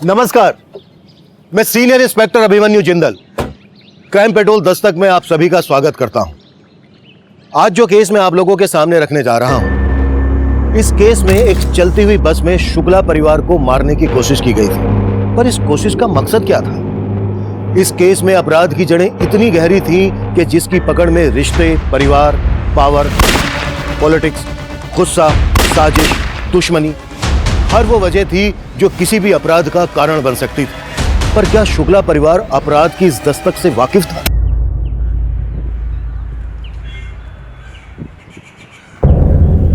नमस्कार, मैं senior inspector Abhimanyu Jindal, crime petrol Dastak में आप सभी का स्वागत करता हूं। आज जो केस मैं आप लोगों के सामने रखने जा रहा हूं, इस केस में एक चलती हुई बस में शुक्ला परिवार को मारने की कोशिश की गई थी। पर इस कोशिश का मकसद क्या था? इस केस में अपराध की जड़ें इतनी गहरी थी कि जिसकी पकड़ में रिश्ते, परिवार, पावर, पॉलिटिक्स, गुस्सा, साजिश, दुश्मनी, हर वो वजह थी जो किसी भी अपराध का कारण बन सकती थी। पर क्या शुक्ला परिवार अपराध की इस दस्तक से वाकिफ था?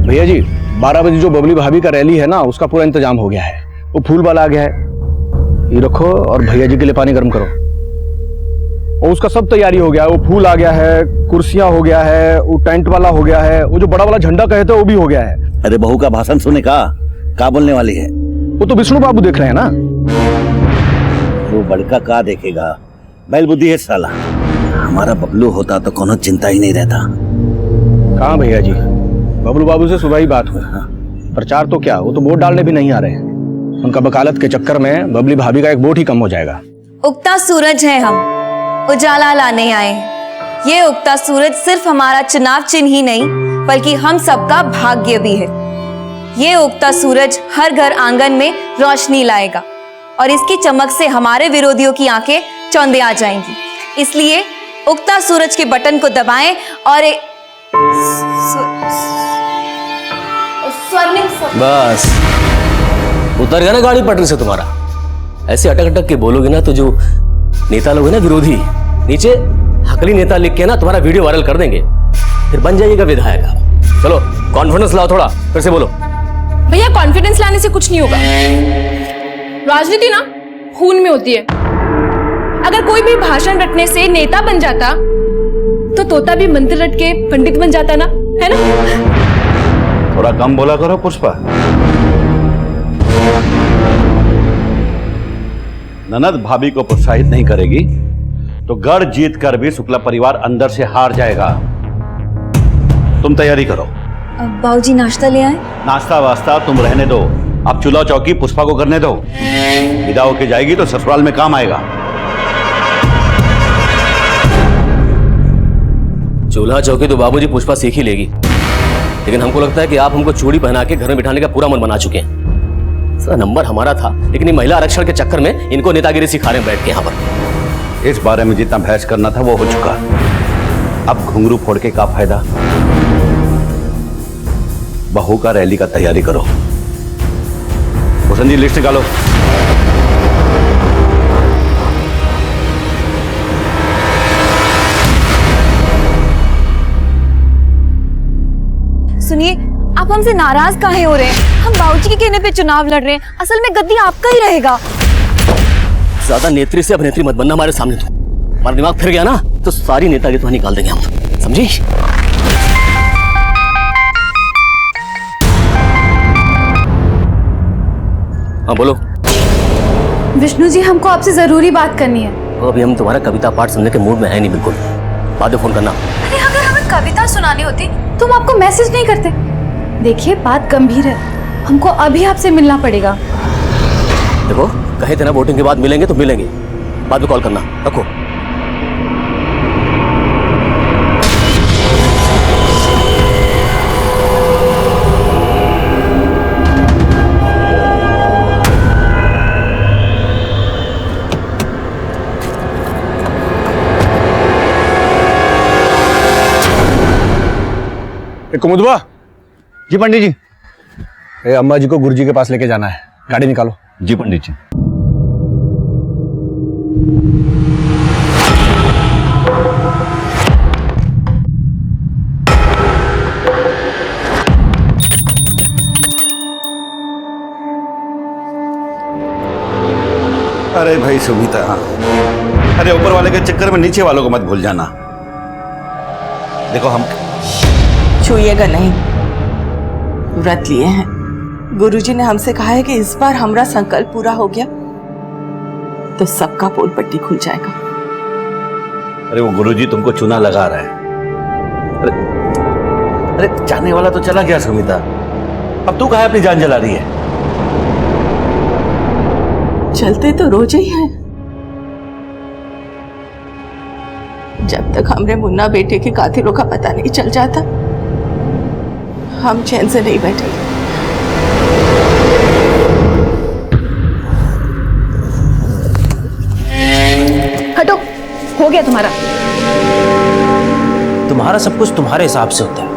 भैया जी, 12 बजे जो बबली भाभी का रैली है ना, उसका पूरा इंतजाम हो गया है। वो फूल वाला आ गया है, ये रखो और भैया जी के लिए पानी गर्म करो। और उसका सब तैयारी हो गया है, वो फूल आ गया है, कुर्सियां हो गया है, वो टेंट वाला हो गया है, वो जो बड़ा वाला झंडा कहते हैं वो भी हो गया है। अरे बहू का भाषण सुने का बोलने वाली है? वो तो विष्णु बाबू देख रहे हैं ना। वो बड़का का देखेगा, बैल बुद्धि है साला। हमारा बबलू होता तो कोनो चिंता ही नहीं रहता। कहाँ भैया जी, बबलू बाबू से सुबह ही बात हुई। प्रचार तो क्या, वो तो वोट डालने भी नहीं आ रहे हैं। उनका वकालत के चक्कर में बबली भाभी का एक वोट ही कम हो जाएगा। उगता सूरज है, हम उजाला लाने आए। ये उगता सूरज सिर्फ हमारा चुनाव चिन्ह ही नहीं बल्कि हम सबका भाग्य भी है। ये उगता सूरज हर घर आंगन में रोशनी लाएगा और इसकी चमक से हमारे विरोधियों की आंखें चौंधे आ जाएंगी। इसलिए उगता सूरज के बटन को दबाएं और बस उतर गया ना गाड़ी पटरी से तुम्हारा। ऐसे अटक अटक के बोलोगे ना तो जो नेता लोग हैं ना विरोधी, नीचे हकली नेता लिख के ना तुम्हारा वीडियो वायरल कर देंगे, फिर बन जाइएगा विधायक। चलो कॉन्फिडेंस लाओ थोड़ा, फिर से बोलो। भैया कॉन्फिडेंस लाने से कुछ नहीं होगा। राजनीति ना खून में होती है। अगर कोई भी भाषण रटने से नेता बन जाता तो तोता भी मंत्र रट के पंडित बन जाता ना, है ना? थोड़ा कम बोला करो पुष्पा। ननद भाभी को प्रोत्साहित नहीं करेगी तो गढ़ जीत कर भी शुक्ला परिवार अंदर से हार जाएगा। तुम तैयारी करो। बाबूजी नाश्ता ले आए? नाश्ता वास्ता तुम रहने दो, अब चूल्हा चौकी पुष्पा को करने दो। विदा होके जाएगी तो ससुराल में काम आएगा। चूल्हा चौकी तो बाबूजी पुष्पा सीख ही लेगी, लेकिन हमको लगता है कि आप हमको चूड़ी पहना के घर में बिठाने का पूरा मन बना चुके हैं। सर नंबर हमारा था, लेकिन ये महिला आरक्षण के चक्कर में इनको नेतागिरी सिखा रहे हैं बैठ के यहाँ पर। इस बारे में जितना बहस करना था वो हो चुका। अब घुंघरू फोड़ के क्या फायदा? बहू का रैली का तैयारी करो। भूषण जी लिस्ट निकालो। सुनिए, आप हमसे नाराज काहे हो रहे हैं? हम बाबूजी के कहने पे चुनाव लड़ रहे हैं। असल में गद्दी आपका ही रहेगा। ज्यादा नेत्री से अभिनेत्री मत बनना हमारे सामने। तो हमारा दिमाग फिर गया ना तो सारी नेतागिरी तो निकाल देंगे हम, समझी? हाँ बोलो। विष्णु जी, हमको आपसे जरूरी बात करनी है। तो अभी हम तुम्हारा कविता पाठ सुनने के मूड में है नहीं बिल्कुल। बाद में फोन करना। अरे अगर हमें कविता सुनानी होती तो हम आपको मैसेज नहीं करते। देखिए बात गंभीर है, हमको अभी आपसे मिलना पड़ेगा। देखो कहे थे ना वोटिंग के बाद मिलेंगे तो मिलेंगे, बाद में कॉल करना। रखो। कुमुदवा जी। पंडित जी, अम्मा जी को गुरुजी के पास लेके जाना है, गाड़ी निकालो। जी पंडित जी। अरे भाई सुमिता, अरे ऊपर वाले के चक्कर में नीचे वालों को मत भूल जाना। देखो हम छूइएगा नहीं, व्रत लिए हैं। गुरुजी ने हमसे कहा है कि इस बार हमारा संकल्प पूरा हो गया तो सबका पोल पट्टी खुल जाएगा। अरे वो गुरुजी तुमको चूना लगा रहा है। अरे जाने वाला तो चला गया सुमिता, अब तू कहाँ अपनी जान जला रही है? चलते तो रोज ही हैं। जब तक हमरे मुन्ना बेटे के कातिलों का पता नहीं चल जाता, हम चैन से नहीं बैठेंगे। हटो, हो गया तुम्हारा। तुम्हारा सब कुछ तुम्हारे हिसाब से होता है।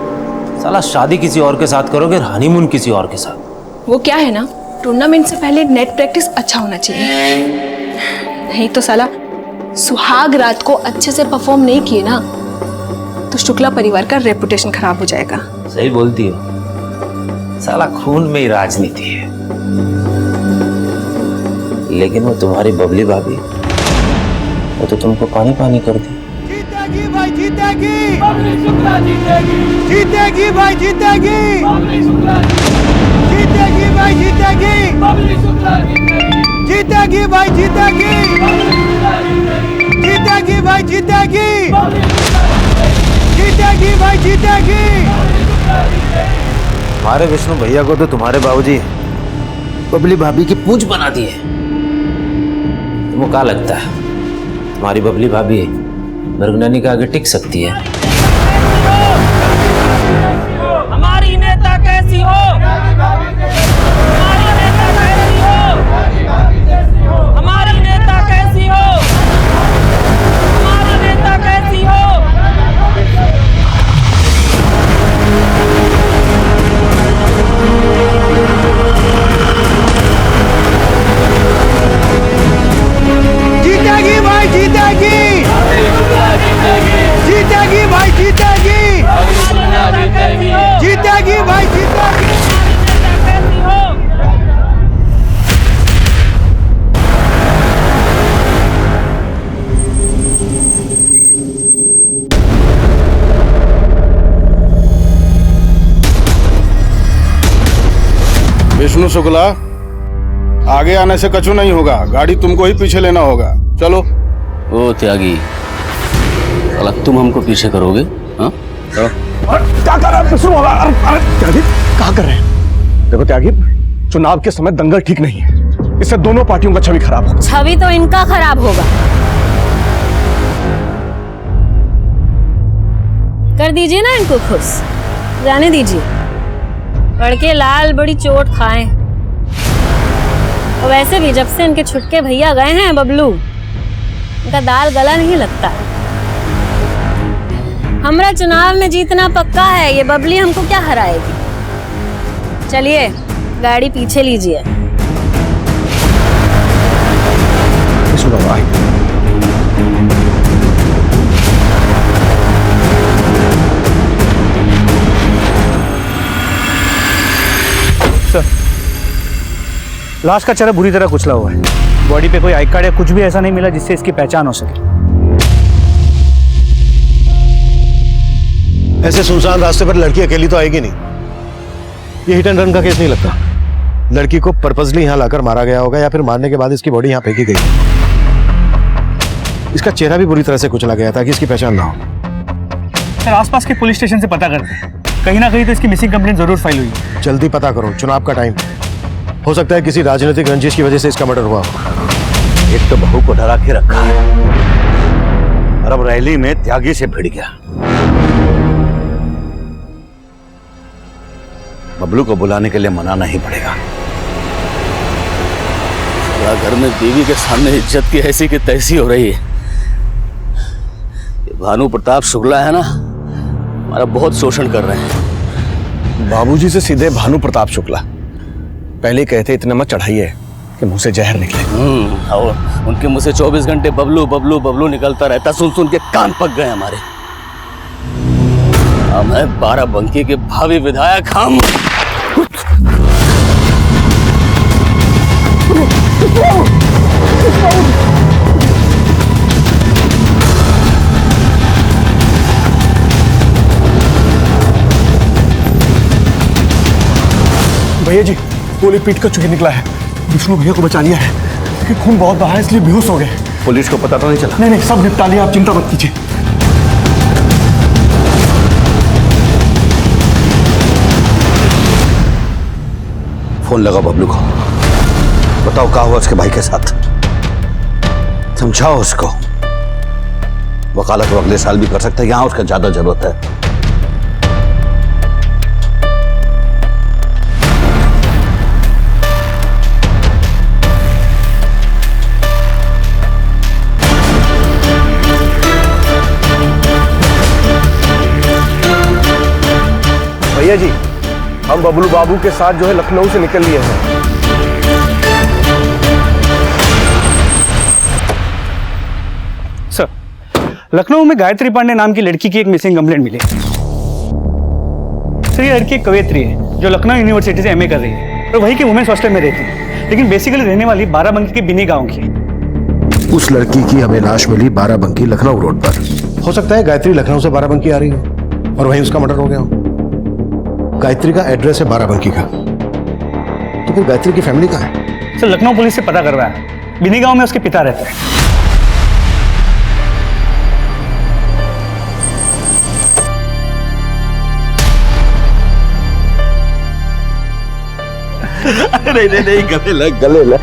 साला शादी किसी और के साथ करोगे और हनीमून किसी और के साथ। वो क्या है ना, टूर्नामेंट से पहले नेट प्रैक्टिस अच्छा होना चाहिए, नहीं तो साला सुहाग रात को अच्छे से परफॉर्म नहीं किए ना तो शुक्ला परिवार का रेपुटेशन खराब हो जाएगा। सही बोलती हो, साला खून में ही राजनीति है। लेकिन वो तुम्हारी बबली भाभी, वो तो तुमको पानी पानी कर दी। जीतेगी भाई जीतेगी, जीतेगी भाई जीतेगी, जीतेगी भाई जीतेगी, जीतेगी भाई जीतेगी, जीतेगी भाई जीतेगी, जीतेगी भाई जीतेगी। हमारे विष्णु भैया को तो तुम्हारे बाबूजी बबली भाभी की पूंछ बना दी है। तुमको क्या लगता है तुम्हारी बबली भाभी मृगननी के आगे टिक सकती है? हमारी नेता कैसी हो, हमारी नेता कैसी हो, हमारी नेता कैसी हो, हमारी नेता कैसी हो। जीतेगी भाई जीतेगी, जीतेगी भाई जीतेगी, जीतेगी भाई जीतेगी। विष्णु शुक्ला, आगे आने से कछु नहीं होगा, गाड़ी तुमको ही पीछे लेना होगा। चलो। ओ त्यागी, साला तुम हमको पीछे करोगे? हाँ चलो। क्या कर रहे हैं विष्णु? अरे त्यागी क्या कर रहे हैं? देखो त्यागी, चुनाव के समय दंगल ठीक नहीं है, इससे दोनों पार्टियों का छवि खराब होगा। छवि तो इनका खराब होगा। कर दीजिए ना इनको खुश, जाने दीजिए, लड़के लाल बड़ी चोट खाएं। और वैसे भी जब से इनके छुटके भैया गए हैं बबलू, इनका दाल गला नहीं लगता। हमरा चुनाव में जीतना पक्का है, ये बबली हमको क्या हराएगी। चलिए गाड़ी पीछे लीजिए। सर, लाश का चेहरा बुरी तरह कुचला हुआ है, बॉडी पे कोई आई कार्ड या कुछ भी ऐसा नहीं मिला जिससे इसकी पहचान हो सके। ऐसे सुनसान रास्ते पर लड़की अकेली तो आएगी नहीं। ये हिट एंड रन का केस नहीं लगता। लड़की को पर्पसली यहाँ लाकर मारा गया होगा या फिर मारने के बाद इसकी बॉडी यहाँ फेंकी गई। इसका चेहरा भी बुरी तरह से कुचला गया ताकि इसकी पहचान ना हो। सर, आसपास के पुलिस स्टेशन से पता करते हैं, कहीं ना कहीं तो इसकी मिसिंग कंप्लेंट जरूर फाइल हुई है। जल्दी पता करो, चुनाव का टाइम हो सकता है किसी राजनीतिक रंजिश की वजह से इसका मर्डर हुआ हो। एक तो बहू को डरा के रखा है और अब रैली में त्यागी से भिड़ गया। बबलू को बुलाने के लिए मनाना ही पड़ेगा। घर में बीवी के सामने इज्जत की ऐसी की तैसी हो रही है। भानु प्रताप शुक्ला है ना, हमारा बहुत शोषण कर रहे हैं। बाबूजी से सीधे भानु प्रताप शुक्ला, पहले कहते इतना मत चढ़ाइए कि मुंह से जहर निकले। और उनके मुंह से 24 घंटे बबलू बबलू बबलू निकलता रहता, सुन सुन के कान पक गए हमारे। मैं 12 बंकी के भावी विधायक हम। भैया जी, गोली पीट कर चुके निकला है। विष्णु भैया को बचा लिया है, लेकिन खून बहुत बहा है इसलिए बेहोश हो गए। पुलिस को पता तो नहीं चला? नहीं, सब निपटा लिया, आप चिंता मत कीजिए। फोन लगा बबलू को। बताओ क्या हुआ उसके भाई के साथ, समझाओ उसको। वकालत वो अगले साल भी कर सकता है, यहां उसका ज्यादा जरूरत है। भैया जी, हम बबलू बाबू के साथ जो है लखनऊ से निकल लिए हैं। सर, लखनऊ में गायत्री पांडे नाम की लड़की की एक मिसिंग कंप्लेंट मिली। सर, ये लड़की एक कवयित्री है जो लखनऊ यूनिवर्सिटी से एमए कर रही है और वही के वुमेन्स हॉस्टल में रहती है, लेकिन बेसिकली रहने वाली बाराबंकी के बिनी गांव की। उस लड़की की हमें लाश मिली बाराबंकी लखनऊ रोड पर। हो सकता है गायत्री लखनऊ से बाराबंकी आ रही हो और वहीं उसका मर्डर हो गया हो। गायत्री का एड्रेस है बाराबंकी का, तो फिर गायत्री की फैमिली कहाँ है? सर, लखनऊ पुलिस से पता करवाया, बिनी गांव में उसके पिता रहते हैं। नहीं, गले लग।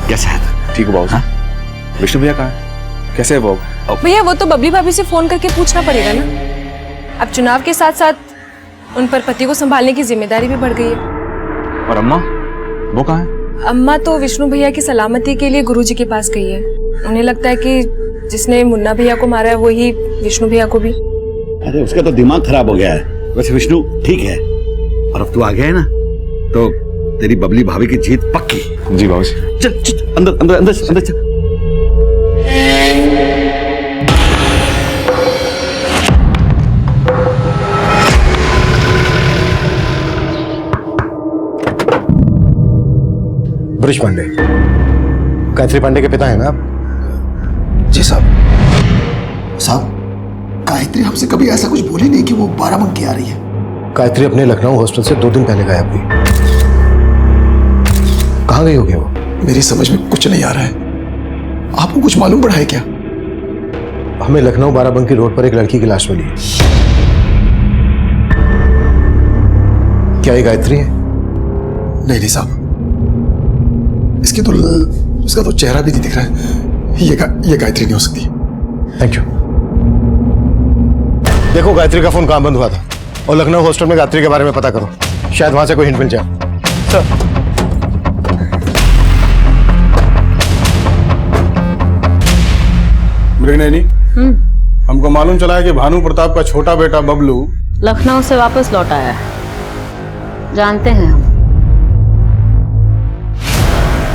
कैसा है? ठीक हो बाबू? विष्णु भैया कहाँ है? कैसे है बाबू? भैया वो तो बबली भाभी से फोन करके पूछना पड़ेगा ना। अब चुनाव के साथ साथ उन पर पति को संभालने की जिम्मेदारी भी बढ़ गई है। और अम्मा, वो कहाँ है? अम्मा तो विष्णु भैया की सलामती के लिए गुरुजी के पास गई है। उन्हें लगता है कि जिसने मुन्ना भैया को मारा है वही विष्णु भैया को भी। अरे उसका तो दिमाग खराब हो गया है। वैसे विष्णु ठीक है, और अब तू आ गया है ना, तो तेरी बबली भाभी की जीत पक्की। जी बाबू जी। चल अंदर अंदर अंदर अंदर चल। ब्रिज पांडे, गायत्री पांडे के पिता है ना आप? जी साहब, गायत्री हमसे कभी ऐसा कुछ बोली नहीं कि वो बाराबंकी आ रही है। गायत्री अपने लखनऊ हॉस्टल से 2 दिन पहले गायब हुई। कहाँ गई होगी वो? मेरी समझ में कुछ नहीं आ रहा है। आपको कुछ मालूम पड़ा है क्या? हमें लखनऊ बाराबंकी रोड पर एक लड़की की लाश मिली है। क्या ये गायत्री है? नहीं साहब, इसका तो चेहरा भी नहीं दिख रहा है। ये गायत्री नहीं हो सकती। Thank you. देखो गायत्री का फोन कहां बंद हुआ था और लखनऊ हॉस्टल में गायत्री के बारे में पता करो, शायद वहां से कोई हिंट मिल जाए। सर, मृगनयनी, हमको मालूम चला है कि भानु प्रताप का छोटा बेटा बबलू लखनऊ से वापस लौट आया है, जानते हैं हम।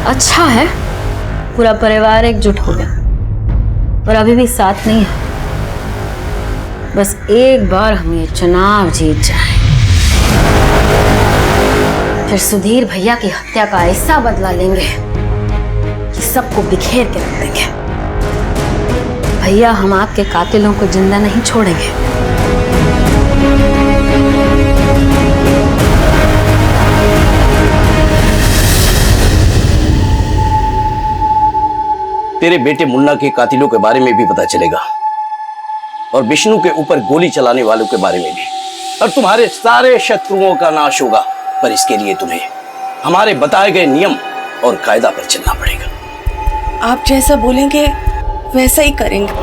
अच्छा है, पूरा परिवार एकजुट हो गया, पर अभी भी साथ नहीं है। बस एक बार हम ये चुनाव जीत जाए, फिर सुधीर भैया की हत्या का ऐसा बदला लेंगे कि सबको बिखेर के रख देंगे। भैया, हम आपके कातिलों को जिंदा नहीं छोड़ेंगे। तेरे बेटे मुन्ना के कातिलों के बारे में भी पता चलेगा और विष्णु के ऊपर गोली चलाने वालों के बारे में भी, और तुम्हारे सारे शत्रुओं का नाश होगा। पर इसके लिए तुम्हें हमारे बताए गए नियम और कायदा पर चलना पड़ेगा। आप जैसा बोलेंगे वैसा ही करेंगे।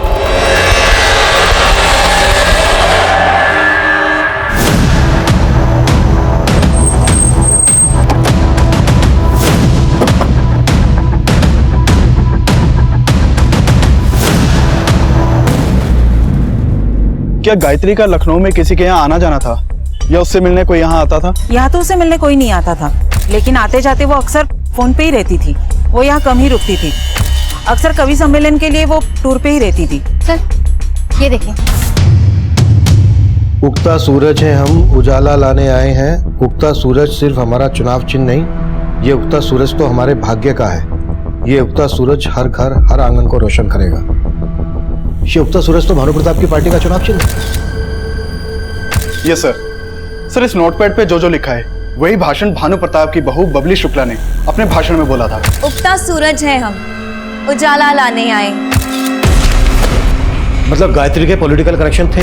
क्या गायत्री का लखनऊ में किसी के यहाँ आना जाना था या उससे मिलने कोई यहाँ आता था? यहाँ तो उसे मिलने कोई नहीं आता था, लेकिन आते जाते वो अक्सर फोन पे ही रहती थी। वो यहाँ कम ही रुकती थी। अक्सर कवि सम्मेलन के लिए वो टूर पे ही रहती थी। सर, ये देखिए। उगता सूरज है, हम उजाला लाने आए हैं। उगता सूरज सिर्फ हमारा चुनाव चिन्ह नहीं, ये उगता सूरज तो हमारे भाग्य का है। ये उगता सूरज हर घर हर आंगन को रोशन करेगा। ये उगता सूरज तो भानु प्रताप की पार्टी का चुनाव चिन्ह है। Yes sir. सर, इस नोटपैड पे जो लिखा है वही भाषण भानु प्रताप की बहू बबली शुक्ला ने अपने भाषण में बोला था। उगता सूरज है, हम उजाला लाने आए। मतलब गायत्री के पॉलिटिकल कनेक्शन थे।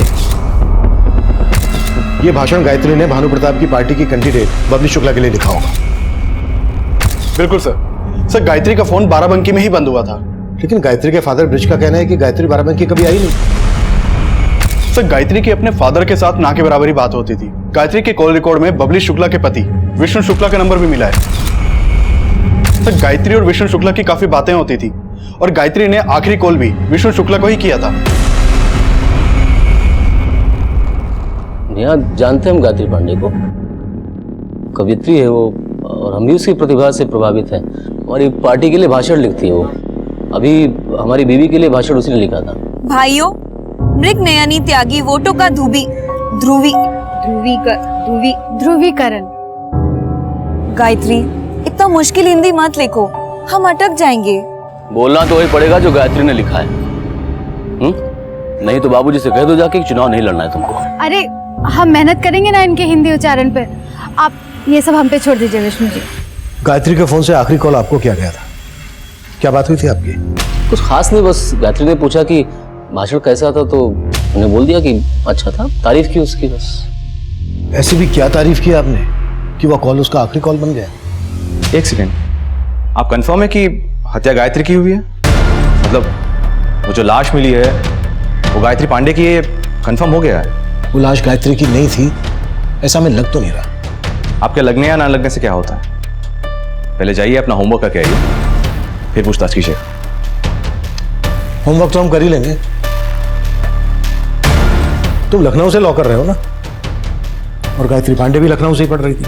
ये भाषण गायत्री ने भानु प्रताप की पार्टी की कैंडिडेट बबली शुक्ला के लिए लिखा होगा। बिल्कुल सर। सर गायत्री का फोन बाराबंकी में ही बंद हुआ था। लेकिन गायत्री के फादर ब्रिज का कहना है कि गायत्री बाराबंकी कभी आई नहीं। सर गायत्री की अपने फादर के साथ ना के बराबर ही बात होती थी। गायत्री के कॉल रिकॉर्ड में बबली शुक्ला के पति विष्णु शुक्ला का नंबर भी मिला है। सर गायत्री और विष्णु शुक्ला की काफी बातें होती थी और गायत्री ने आखिरी कॉल भी विष्णु शुक्ला को ही किया था। यहाँ जानते हैं हम गायत्री पांडे को, कवियत्री है वो, और हम भी उसकी प्रतिभा से प्रभावित हैं। हमारी पार्टी के लिए भाषण लिखती है वो, अभी हमारी बीवी के लिए भाषण उसी ने लिखा था। भाइयों, मृग नयनी त्यागी वोटों का ध्रुवीकरण। गायत्री, इतना मुश्किल हिंदी मत लिखो, हम अटक जाएंगे। बोलना तो वही पड़ेगा जो गायत्री ने लिखा है। नहीं तो बाबूजी से कह दो जाके कि चुनाव नहीं लड़ना है तुमको। अरे हम मेहनत करेंगे ना इनके हिंदी उच्चारण पे, आप ये सब हम पे छोड़ दीजिए विष्णु जी। गायत्री के फोन से आखिरी कॉल आपको किया गया था, क्या बात हुई थी आपकी? कुछ खास नहीं, बस गायत्री ने पूछा कि भाषण कैसा था तो उन्हें बोल दिया कि अच्छा था, तारीफ की उसकी बस। ऐसी भी क्या तारीफ की आपने कि वो कॉल उसका आखिरी कॉल बन गया? एक सेकेंड, आप कंफर्म है कि हत्या गायत्री की हुई है? मतलब वो जो लाश मिली है वो गायत्री पांडे की है, कंफर्म हो गया है? वो लाश गायत्री की नहीं थी ऐसा मैं लग तो नहीं रहा। आपके लगने या ना लगने से क्या होता है? पहले जाइए अपना होमवर्क करके आइए, फिर पूछताछ कीजिए। होमवर्क तो हम कर ही लेंगे। तुम लखनऊ से लॉ कर रहे हो ना, और गायत्री पांडे भी लखनऊ से ही पढ़ रही थी।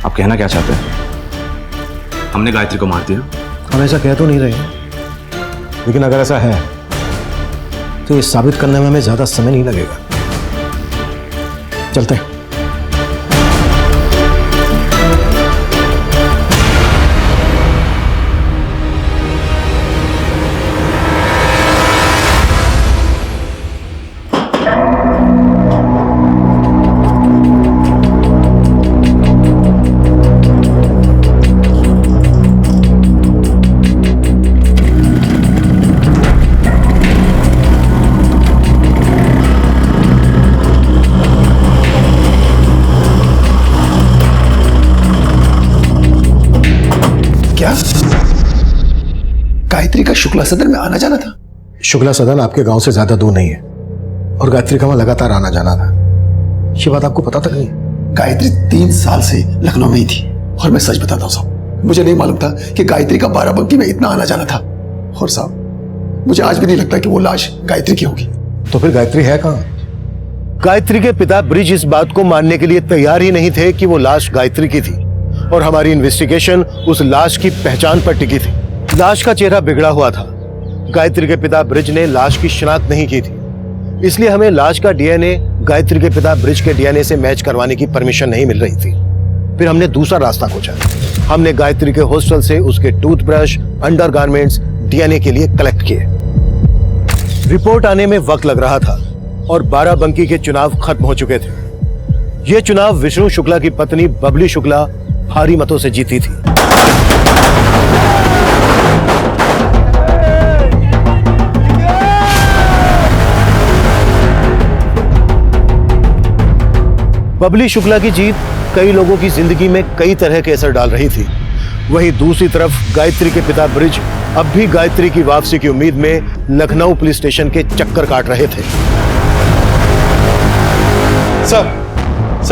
आप कहना क्या चाहते हैं? हमने गायत्री को मार दिया? हम ऐसा कह तो नहीं रहे हैं, लेकिन अगर ऐसा है तो ये साबित करने में हमें ज्यादा समय नहीं लगेगा। चलते हैं। गायत्री का शुक्ला सदन में आना जाना था? शुक्ला सदन आपके गांव से ज्यादा दूर नहीं है, और गायत्री का वहां लगातार आना जाना था। ये बात आपको पता तक नहीं? गायत्री 3 साल से लखनऊ में ही थी, और मैं सच बताता हूँ साहब, मुझे नहीं मालूम था कि गायत्री का बाराबंकी में इतना आना जाना था। और साहब मुझे आज भी नहीं लगता कि वो लाश गायत्री की होगी। तो फिर गायत्री है कहाँ? गायत्री के पिता ब्रिज इस बात को मानने के लिए तैयार ही नहीं थे कि वो लाश गायत्री की थी, और हमारी इन्वेस्टिगेशन उस लाश की पहचान पर टिकी थी। लाश का चेहरा बिगड़ा हुआ था। गायत्री के पिता ब्रिज ने लाश की शिनाख्त नहीं की थी, इसलिए हमें लाश का डीएनए गायत्री के पिता ब्रिज के डीएनए से मैच करवाने की परमिशन नहीं मिल रही थी। फिर हमने दूसरा रास्ता खोजा। हमने गायत्री के हॉस्टल से उसके टूथब्रश, अंडरगारमेंट्स डीएनए के लिए कलेक्ट किए। रिपोर्ट आने में वक्त लग रहा था और बाराबंकी के चुनाव खत्म हो चुके थे। ये चुनाव विष्णु शुक्ला की पत्नी बबली शुक्ला भारी मतों से जीती थी। बबली शुक्ला की जीत कई लोगों की जिंदगी में कई तरह के असर डाल रही थी। वहीं दूसरी तरफ गायत्री के पिता ब्रिज अब भी गायत्री की वापसी की उम्मीद में लखनऊ पुलिस स्टेशन के चक्कर काट रहे थे। सर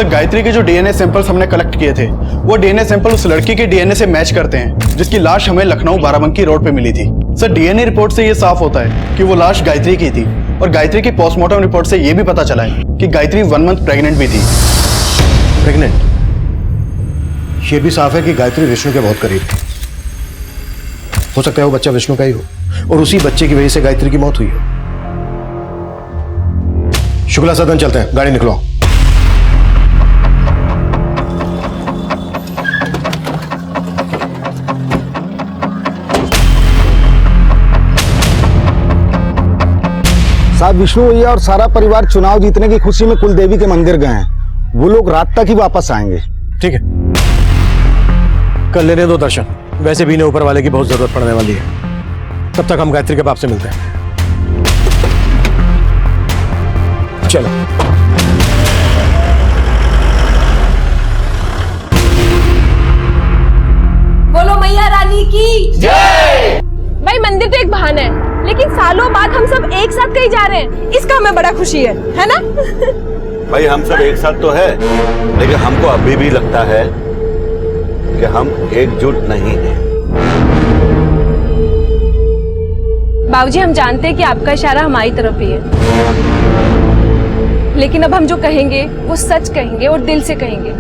गायत्री के जो डीएनए सैंपल्स हमने कलेक्ट किए थे, वो डीएनए सैंपल उस लड़की के डीएनए से मैच करते हैं जिसकी लाश हमें लखनऊ बाराबंकी रोड पे मिली थी। सर डीएनए रिपोर्ट से ये साफ होता है कि वो लाश गायत्री की थी, और गायत्री की पोस्टमार्टम रिपोर्ट से ये भी पता चला है कि गायत्री 1 मंथ प्रेग्नेंट भी थी। प्रेग्नेंट? ये भी साफ है कि गायत्री विष्णु के बहुत करीब थी। हो सकता है वो बच्चा विष्णु का ही हो, और उसी बच्चे की वजह से गायत्री की मौत हुई हो। शुक्ला सदन चलते हैं, गाड़ी निकलो। साहब विष्णु भैया और सारा परिवार चुनाव जीतने की खुशी में कुलदेवी के मंदिर गए हैं। वो लोग रात तक ही वापस आएंगे। ठीक है, कर लेने दो दर्शन, वैसे भी इन्हें ऊपर वाले की बहुत जरूरत पड़ने वाली है। तब तक हम गायत्री के बाप से मिलते हैं। चलो। बोलो मैया वाली की जय। भाई मंदिर तो एक बहाना है, लेकिन सालों बाद हम सब एक साथ कहीं जा रहे हैं, इसका हमें बड़ा खुशी है ना? भाई हम सब एक साथ तो है, लेकिन हमको अभी भी लगता है कि हम एकजुट नहीं हैं। बाबूजी हम जानते हैं कि आपका इशारा हमारी तरफ ही है, लेकिन अब हम जो कहेंगे वो सच कहेंगे और दिल से कहेंगे।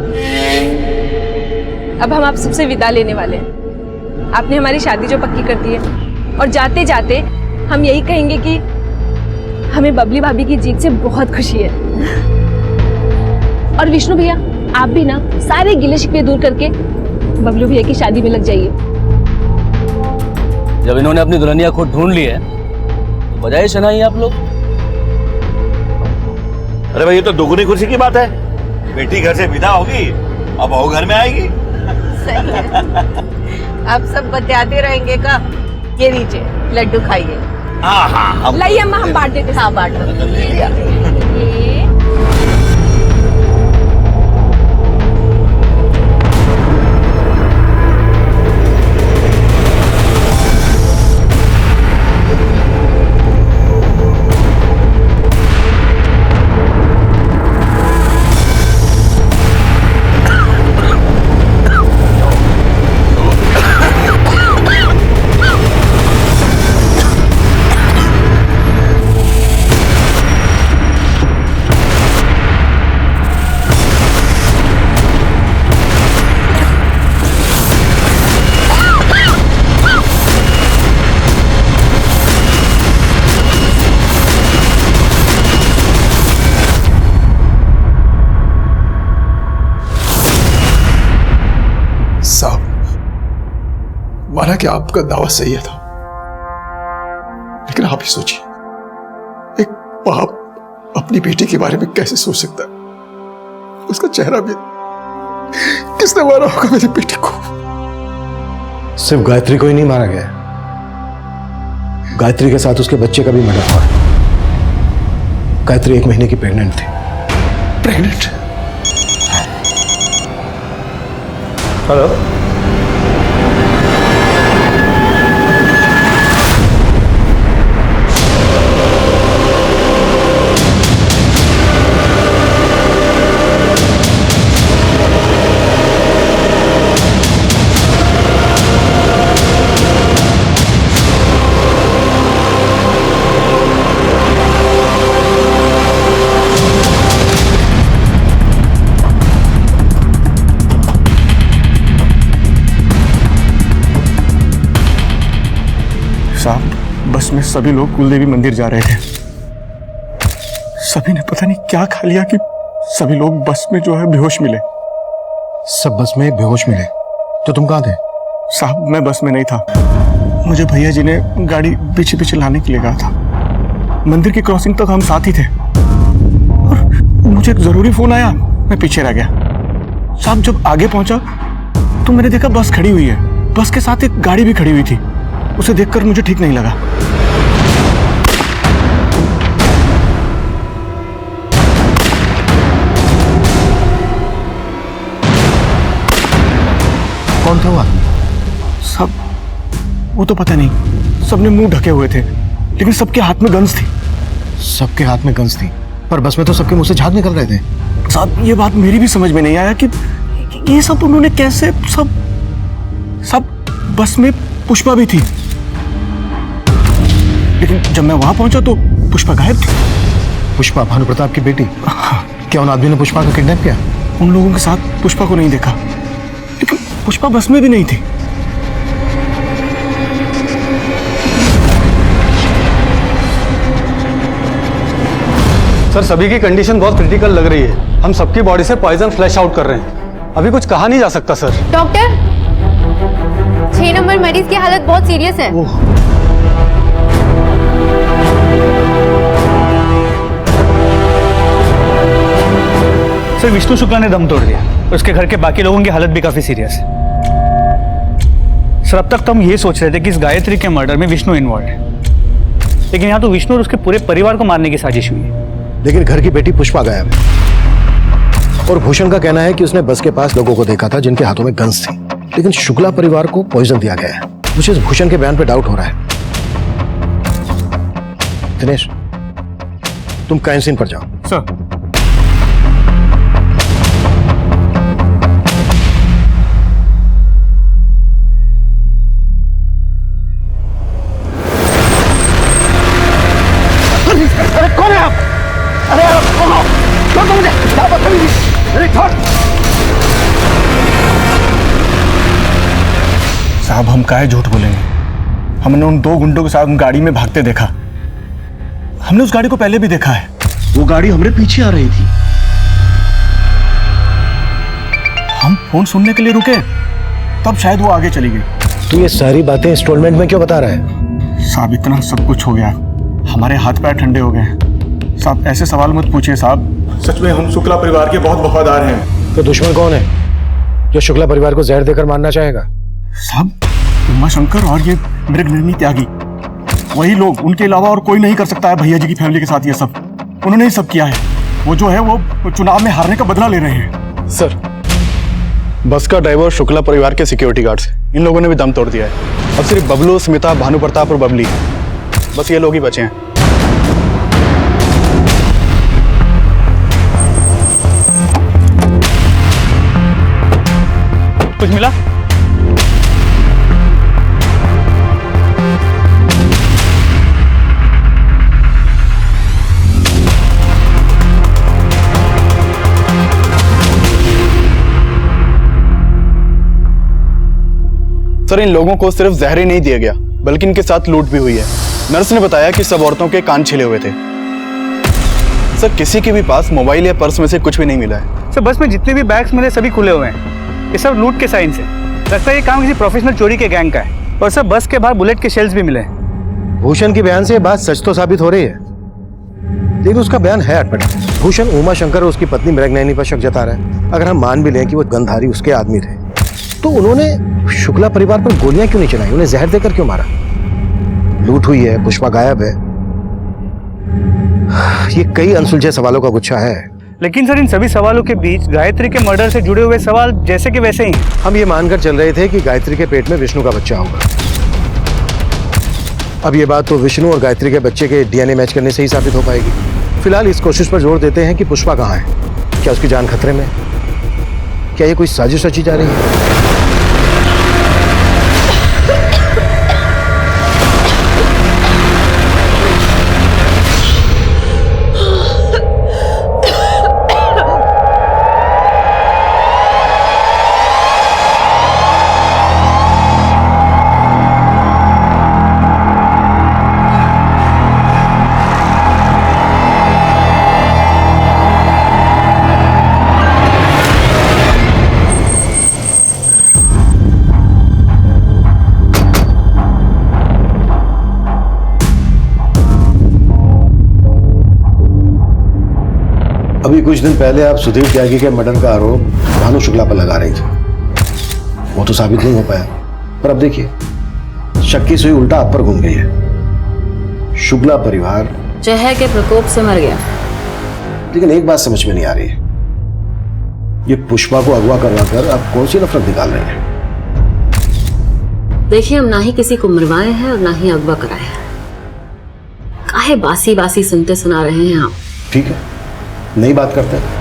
अब हम आप सबसे विदा लेने वाले हैं। आपने हमारी शादी जो पक्की कर दी है, और जाते जाते हम यही कहेंगे कि हमें बबली भाभी की जीत से बहुत खुशी है। और विष्णु भैया आप भी ना सारे गिले शिकवे दूर करके बबलू भैया की शादी में लग जाइए। जब इन्होंने अपनी दुल्हनिया खुद ढूंढ ली है तो बजाय शनाई आप लोग। अरे भाई ये तो दुगनी खुशी की बात है। बेटी घर से विदा होगी अब बहू घर में आएगी। सही है। अब सब बतियाते रहेंगे का? ये लीजिए लड्डू खाइए। हाँ हाँ लाइए अम्मा हम बांट देते। हाँ बांट दो। माना कि आपका दावा सही था, लेकिन आप ही सोचिए, एक बाप अपनी बेटी के बारे में कैसे सोच सकता है? उसका चेहरा भी, किसने मारा होगा मेरी बेटी को? सिर्फ गायत्री को ही नहीं मारा गया, गायत्री के साथ उसके बच्चे का भी मर्डर हुआ। गायत्री 1 महीने की प्रेग्नेंट थी। प्रेग्नेंट? हेलो, साहब बस में सभी लोग कुलदेवी मंदिर जा रहे थे। सभी ने पता नहीं क्या खा लिया कि सभी लोग बस में जो है बेहोश मिले। सब बस में बेहोश मिले? तो तुम कहाँ थे? साहब मैं बस में नहीं था, मुझे भैया जी ने गाड़ी पीछे पीछे लाने के लिए कहा था। मंदिर की क्रॉसिंग तक हम साथ ही थे और मुझे एक जरूरी फोन आया, मैं पीछे रह गया। साहब जब आगे पहुंचा तो मैंने देखा बस खड़ी हुई है, बस के साथ एक गाड़ी भी खड़ी हुई थी। उसे देखकर मुझे ठीक नहीं लगा। कौन था वो आदमी? सब वो तो पता नहीं, सबने मुंह ढके हुए थे, लेकिन सबके हाथ में गन्स थी। सबके हाथ में गन्स थी, पर बस में तो सबके मुंह से झाग निकल रहे थे। साहब ये बात मेरी भी समझ में नहीं आया कि ये सब उन्होंने कैसे, सब बस में पुष्पा भी थी, लेकिन जब मैं वहां पहुंचा तो पुष्पा गायब थी। पुष्पा भानु प्रताप की बेटी? क्या उन आदमी ने पुष्पा को किडनैप किया? उन लोगों के साथ पुष्पा को नहीं देखा, लेकिन पुष्पा बस में भी नहीं थी। सर सभी की कंडीशन बहुत क्रिटिकल लग रही है। हम सबकी बॉडी से पॉइजन फ्लैश आउट कर रहे हैं। अभी कुछ कहा नहीं जा सकता सर। डॉक्टर 6 नंबर मरीज की हालत बहुत सीरियस है। सर विष्णु शुक्ला ने दम तोड़ दिया, उसके घर के बाकी लोगों की हालत भी काफी सीरियस है। सर अब तक तो हम ये सोच रहे थे कि इस गायत्री के मर्डर में विष्णु इन्वॉल्व है, लेकिन यहाँ तो विष्णु और उसके पूरे परिवार को मारने की साजिश हुई है। लेकिन घर की बेटी पुष्पा गायब है और भूषण का कहना है कि उसने बस के पास लोगों को देखा था जिनके हाथों में गन्स थी, लेकिन शुक्ला परिवार को पॉइजन दिया गया है। मुझे इस भूषण के बयान पे डाउट हो रहा है। दिनेश, तुम क्राइम सीन पर जाओ। सर। अरे कौन है आप? अरे आप कौन हो? छोड़ दो मुझे। क्या बदतमीजी! अरे छोड़। साहब हम काहे झूठ बोलेंगे? हमने उन 2 गुंडों के साथ गाड़ी में भागते देखा। हमने उस गाड़ी को पहले भी देखा है। वो गाड़ी हमारे पीछे आ रही थी। हम फोन सुनने के लिए रुके, तब शायद वो आगे चली गई। तू ये सारी बातें इंस्टॉलमेंट में क्यों बता रहा है? साहब इतना सब कुछ हो गया, हमारे हाथ पैर ठंडे हो गए। साहब ऐसे सवाल मत पूछिए साहब। सच में हम शुक्ला परिवार के बहुत वफादार हैं। तो दुश्मन कौन है जो शुक्ला परिवार को जहर देकर मारना चाहेगा? साहब उमा शंकर और ये मृगनयनी त्यागी, वही लोग, उनके अलावा और कोई नहीं कर सकता है भैया जी की फैमिली के साथ ये सब। उन्होंने ही सब किया है। वो जो है वो चुनाव में हारने का बदला ले रहे हैं। सर बस का ड्राइवर शुक्ला परिवार के सिक्योरिटी गार्ड्स, इन लोगों ने भी दम तोड़ दिया है। अब सिर्फ बबलू, स्मिता, भानु प्रताप और बबली, बस ये लोग ही बचे हैं। कुछ मिला? सर इन लोगों को सिर्फ जहर ही नहीं दिया गया, बल्कि इनके साथ लूट भी हुई है। नर्स ने बताया कि सब औरतों के कान छिले हुए थे। सर किसी के भी पास मोबाइल या पर्स में से कुछ भी नहीं मिला है। सर बस में जितने भी बैग्स मिले सभी खुले हुए हैं। ये सब लूट के साइन से लगता है ये काम किसी प्रोफेशनल चोरी के गैंग का है। और सर बस के बाहर बुलेट के शेल्स भी मिले हैं। भूषण के बयान से ये बात सच तो साबित हो रही है, लेकिन उसका बयान है अटपटा। भूषण उमा शंकर और उसकी पत्नी मृगनयनी पर शक जता रहा है। अगर हम मान भी लें कि वो गंधारी उसके आदमी थे, तो उन्होंने शुक्ला परिवार पर गोलियां क्यों नहीं चलाई? उन्हें जहर देकर क्यों मारा? लूट हुई है, पुष्पा गायब है। ये कई अनसुलझे सवालों का गुच्छा है। लेकिन सर इन सभी सवालों के बीच गायत्री के मर्डर से जुड़े हुए सवाल जैसे कि वैसे ही। हम ये मानकर चल रहे थे कि गायत्री के पेट में विष्णु का बच्चा होगा। अब ये बात तो विष्णु और गायत्री के बच्चे के डीएनए मैच करने से ही साबित हो पाएगी। फिलहाल इस कोशिश पर जोर देते हैं कि पुष्पा कहाँ है। क्या उसकी जान खतरे में? क्या ये कोई साजिश रची जा रही है? अभी कुछ दिन पहले आप सुधीर त्यागी के मर्डर का आरोप भानु शुक्ला पर लगा रही थी। वो तो साबित नहीं हो पाया, पर अब देखिए शक की सुई उल्टा आप पर घूम गई है। शुक्ला परिवार जहर के प्रकोप से मर गया। लेकिन एक बात समझ में नहीं आ रही है, ये पुष्पा को अगवा करवा कर आप कौन सी नफरत निकाल रहे हैं? देखिए हम ना ही किसी को मरवाए हैं और ना ही अगवा कराए हैं। काहे बासी बासी सुनते सुना रहे हैं आप? ठीक है, नई बात करते हैं।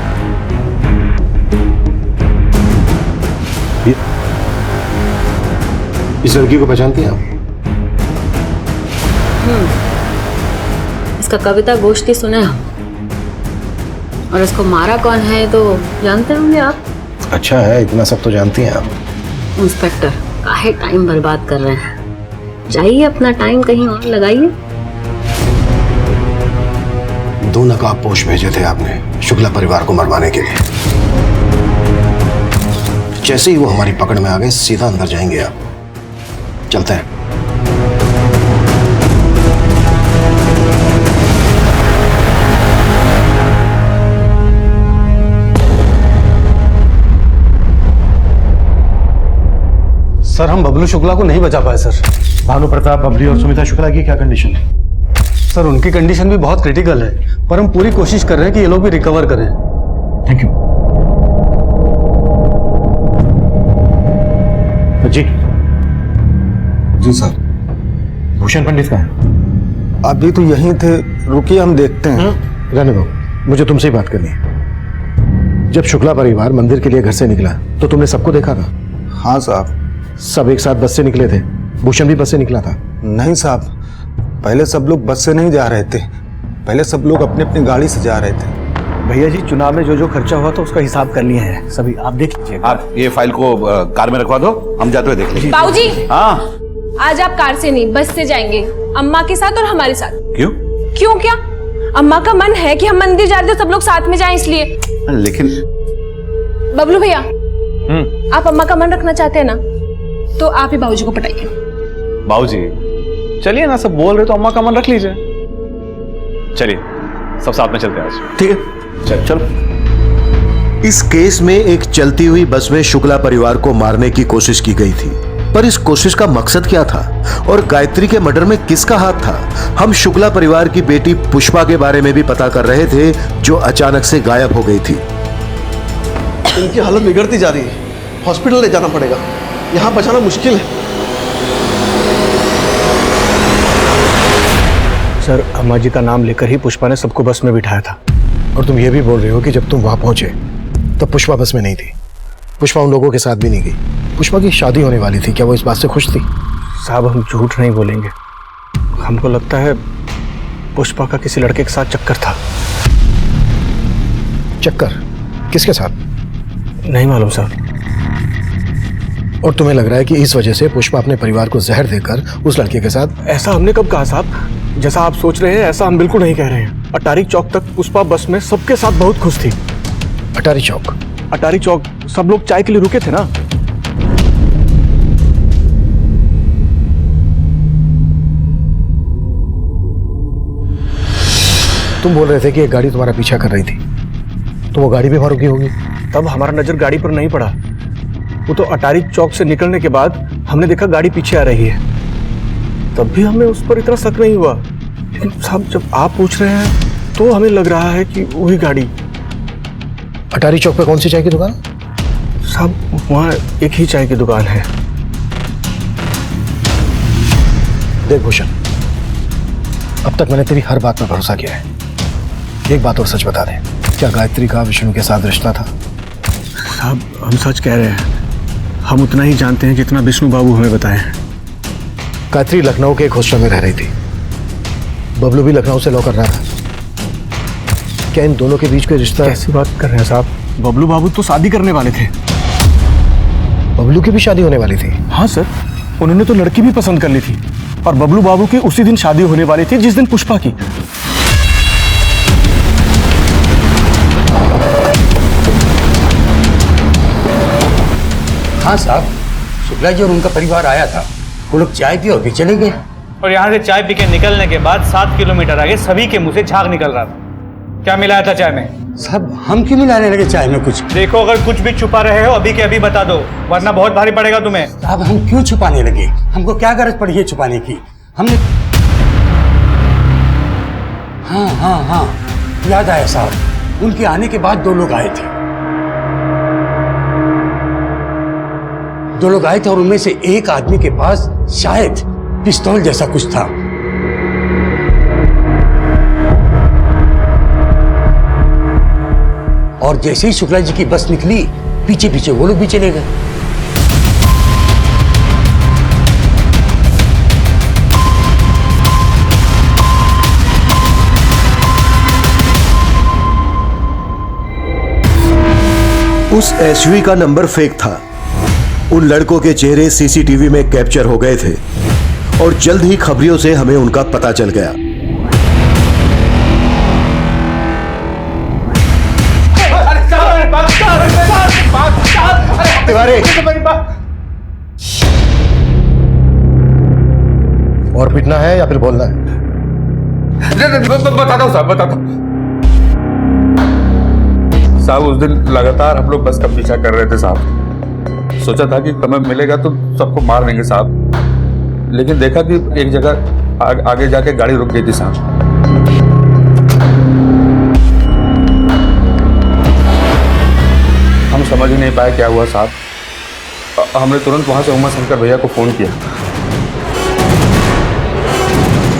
इस लड़की को पहचानती हैं आप? इसका कविता गोष्ठी सुने हम, और इसको मारा कौन है तो जानते होंगे आप। अच्छा है, इतना सब तो जानती हैं आप। इंस्पेक्टर काहे टाइम बर्बाद कर रहे हैं? जाइए अपना टाइम कहीं और लगाइए। 2 नकाबपोश भेजे थे आपने शुक्ला परिवार को मरवाने के लिए। जैसे ही वो हमारी पकड़ में आ गए, सीधा अंदर जाएंगे आप। चलते हैं। सर हम बबलू शुक्ला को नहीं बचा पाए सर। भानु प्रताप, बबली और सुमिता शुक्ला की क्या कंडीशन है? सर उनकी कंडीशन भी बहुत क्रिटिकल है, पर हम पूरी कोशिश कर रहे हैं कि ये लोग भी रिकवर करें। थैंक यू जी। जी सर। भूषण पंडित कहाँ है? अभी तो यहीं थे, रुकिए हम देखते हैं। रहने दो, मुझे तुमसे ही बात करनी है। जब शुक्ला परिवार मंदिर के लिए घर से निकला तो तुमने सबको देखा था? हाँ साहब। सब एक साथ बस से निकले थे? भूषण भी बस से निकला था? नहीं साहब, पहले सब लोग बस से नहीं जा रहे थे, पहले सब लोग अपनी अपनी गाड़ी से जा रहे थे। भैया जी, चुनाव में जो जो खर्चा हुआ था उसका हिसाब कर लिए हैं सभी, आप देख लीजिए। आप ये फाइल को कार में रखवा दो, हम जाते हुए देख लेंगे। बाबूजी, हाँ आज आप कार से नहीं बस से जाएंगे, अम्मा के साथ और हमारे साथ। क्यों? क्यों क्या? अम्मा का मन है कि हम मंदिर जा रहे थे, सब लोग साथ में जाएं इसलिए। लेकिन बबलू भैया, आप अम्मा का मन रखना चाहते हैं ना, तो आप ही बाबूजी को पटाइए। बाबूजी चलिए ना, सब बोल रहे तो अम्मा का मन रख लीजिए। चलिए सब साथ में चलते हैं आज। ठीक है, चलो। इस केस में एक चलती हुई बस में शुक्ला परिवार को मारने की कोशिश की गई थी, पर इस कोशिश का मकसद क्या था और गायत्री के मर्डर में किसका हाथ था? हम शुक्ला परिवार की बेटी पुष्पा के बारे में भी पता कर रहे थे, जो अचानक से गायब हो गई थी। इनकी हालत बिगड़ती जा रही है, हॉस्पिटल ले जाना पड़ेगा, यहाँ बचाना मुश्किल है। सर, अम्मा जी का नाम लेकर ही पुष्पा ने सबको बस में बिठाया था। और तुम ये भी बोल रहे हो कि जब तुम वहां पहुंचे तब पुष्पा बस में नहीं थी? पुष्पा उन लोगों के साथ भी नहीं गई। पुष्पा की शादी होने वाली थी, क्या वो इस बात से खुश थी? साहब, हम झूठ नहीं बोलेंगे, हमको लगता है पुष्पा का किसी लड़के के साथ चक्कर था। चक्कर? किसके साथ? नहीं मालूम सर। और तुम्हें लग रहा है कि इस वजह से पुष्पा अपने परिवार को जहर देकर उस लड़के के साथ? ऐसा हमने कब कहा साहब? जैसा आप सोच रहे हैं ऐसा हम बिल्कुल नहीं कह रहे हैं। अटारी चौक तक पुष्पा बस में सबके साथ बहुत खुश थी। अटारी चौक? अटारी चौक, सब लोग चाय के लिए रुके थे ना। तुम बोल रहे थे कि एक गाड़ी तुम्हारा पीछा कर रही थी, तो वो गाड़ी भी वहां रुकी होगी। तब हमारा नजर गाड़ी पर नहीं पड़ा, वो तो अटारी चौक से निकलने के बाद हमने देखा गाड़ी पीछे आ रही है, तब भी हमें उस पर इतना शक नहीं हुआ। लेकिन साहब, जब आप पूछ रहे हैं तो हमें लग रहा है कि वही गाड़ी। अटारी चौक पे कौन सी चाय की दुकान? साहब, वहाँ एक ही चाय की दुकान है। देख भूषण, अब तक मैंने तेरी हर बात पर भरोसा किया है, एक बात और सच बता दे, क्या गायत्री का विष्णु के साथ रिश्ता था? साहब, हम सच कह रहे हैं, हम उतना ही जानते हैं जितना विष्णु बाबू हमें बताए हैं। गायत्री लखनऊ के एक हॉस्टल में रह रही थी, बबलू भी लखनऊ से लॉ कर रहा था, क्या इन दोनों के बीच कोई रिश्ता? कैसी बात कर रहे हैं साहब? बबलू बाबू तो शादी करने वाले थे। बबलू की भी शादी होने वाली थी? हाँ सर, उन्होंने तो लड़की भी पसंद कर ली थी और बबलू बाबू की उसी दिन शादी होने वाली थी जिस दिन पुष्पा की। हाँ साहब, शुक्ला जी और उनका परिवार आया था, वो लोग चाय पी और भी चले गए। और यहाँ से चाय पी के निकलने के बाद 7 किलोमीटर आगे सभी के मुंह से झाग निकल रहा था। क्या मिलाया था चाय में? साहब, हम क्यों मिलाने लगे चाय में कुछ? देखो, अगर कुछ भी छुपा रहे हो अभी के अभी बता दो, वरना बहुत भारी पड़ेगा तुम्हें। साहब, हम क्यों छुपाने लगे? हमको क्या गरज पड़ी है छुपाने की? हमने हाँ, याद आया साहब, उनके आने के बाद 2 लोग आए थे। 2 लोग आए थे और उनमें से एक आदमी के पास शायद पिस्तौल जैसा कुछ था। और जैसे ही शुक्ला जी की बस निकली, पीछे पीछे वो लोग भी चले गए। उस एसयूवी का नंबर फेक था। उन लड़कों के चेहरे सीसीटीवी में कैप्चर हो गए थे और जल्द ही खबरियों से हमें उनका पता चल गया। और पिटना है या फिर बोलना है? बताता हूँ साहब, बताता हूँ साहब। उस दिन लगातार हम लोग बस का पीछा कर रहे थे साहब। सोचा था कि समय मिलेगा तो सबको मार देंगे साहब, लेकिन देखा कि एक जगह आगे जाके गाड़ी रुक गई थी साहब। हम समझ ही नहीं पाए क्या हुआ साहब। हमने तुरंत वहां से उमा शंकर भैया को फोन किया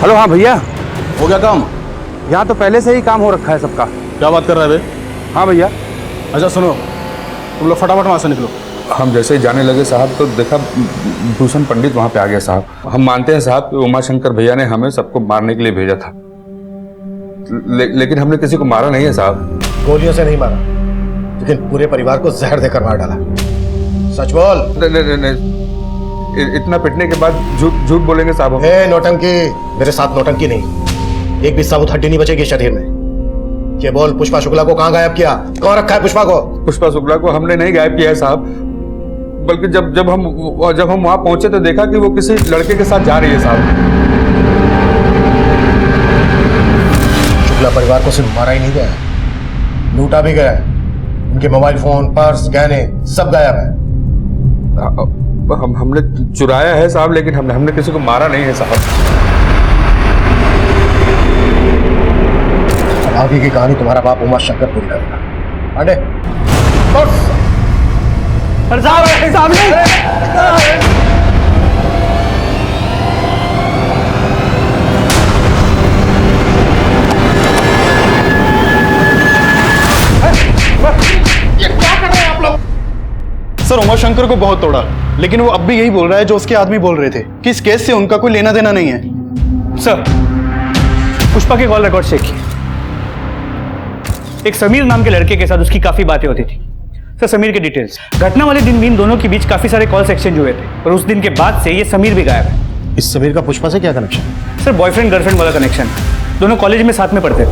हेलो, हाँ भैया, हो गया काम? यहाँ तो पहले से ही काम हो रखा है सबका। क्या बात कर रहा है बे? हाँ भैया। अच्छा सुनो, तुम लोग फटाफट वहाँ से निकलो। हम जैसे ही जाने लगे साहब तो देखा भूषण पंडित वहाँ पे आ गया साहब। हम मानते हैं साहब कि उमाशंकर भैया ने हमें सबको मारने के लिए भेजा था, लेकिन हमने किसी को मारा नहीं है साहब। गोलियों से नहीं मारा, लेकिन पूरे परिवार को जहर देकर मार डाला। सच बोल। नहीं, इतना पिटने के बाद झूठ बोलेंगे साहब? नौटंकी, मेरे साथ नौटंकी नहीं। एक भी साबुत हड्डी नहीं बचेगी शरीर में। ये बोल, पुष्पा शुक्ला को कहाँ गायब किया? कौन रखा है पुष्पा को? पुष्पा शुक्ला को हमने नहीं गायब किया है साहब, बल्कि जब हम वहां पहुंचे तो देखा कि वो किसी लड़के के साथ जा रही है साहब। शुक्ला परिवार को सिर्फ मारा ही नहीं गया, लूटा भी गया। उनके मोबाइल फोन, पर्स, गहने सब गायब है। हमने चुराया है साहब, लेकिन हमने किसी को मारा नहीं है साहब। आगे की कहानी तुम्हारा बाप उमाशंकर पूरी करेगा। आंडे ये क्या कर रहे हैं आप लोग? सर, उमाशंकर को बहुत तोड़ा, लेकिन वो अब भी यही बोल रहा है जो उसके आदमी बोल रहे थे कि इस केस से उनका कोई लेना देना नहीं है। सर, पुष्पा के कॉल रिकॉर्ड चेक किए। एक समीर नाम के लड़के के साथ उसकी काफी बातें होती थी। सर, समीर के डिटेल्स, घटना वाले दिन भी इन दोनों के बीच काफी सारे कॉल्स एक्सचेंज हुए थे, और उस दिन के बाद से ये समीर भी गायब है। इस समीर का पुष्पा से क्या कनेक्शन? सर, बॉयफ्रेंड गर्लफ्रेंड वाला कनेक्शन। दोनों कॉलेज में साथ में पढ़ते थे।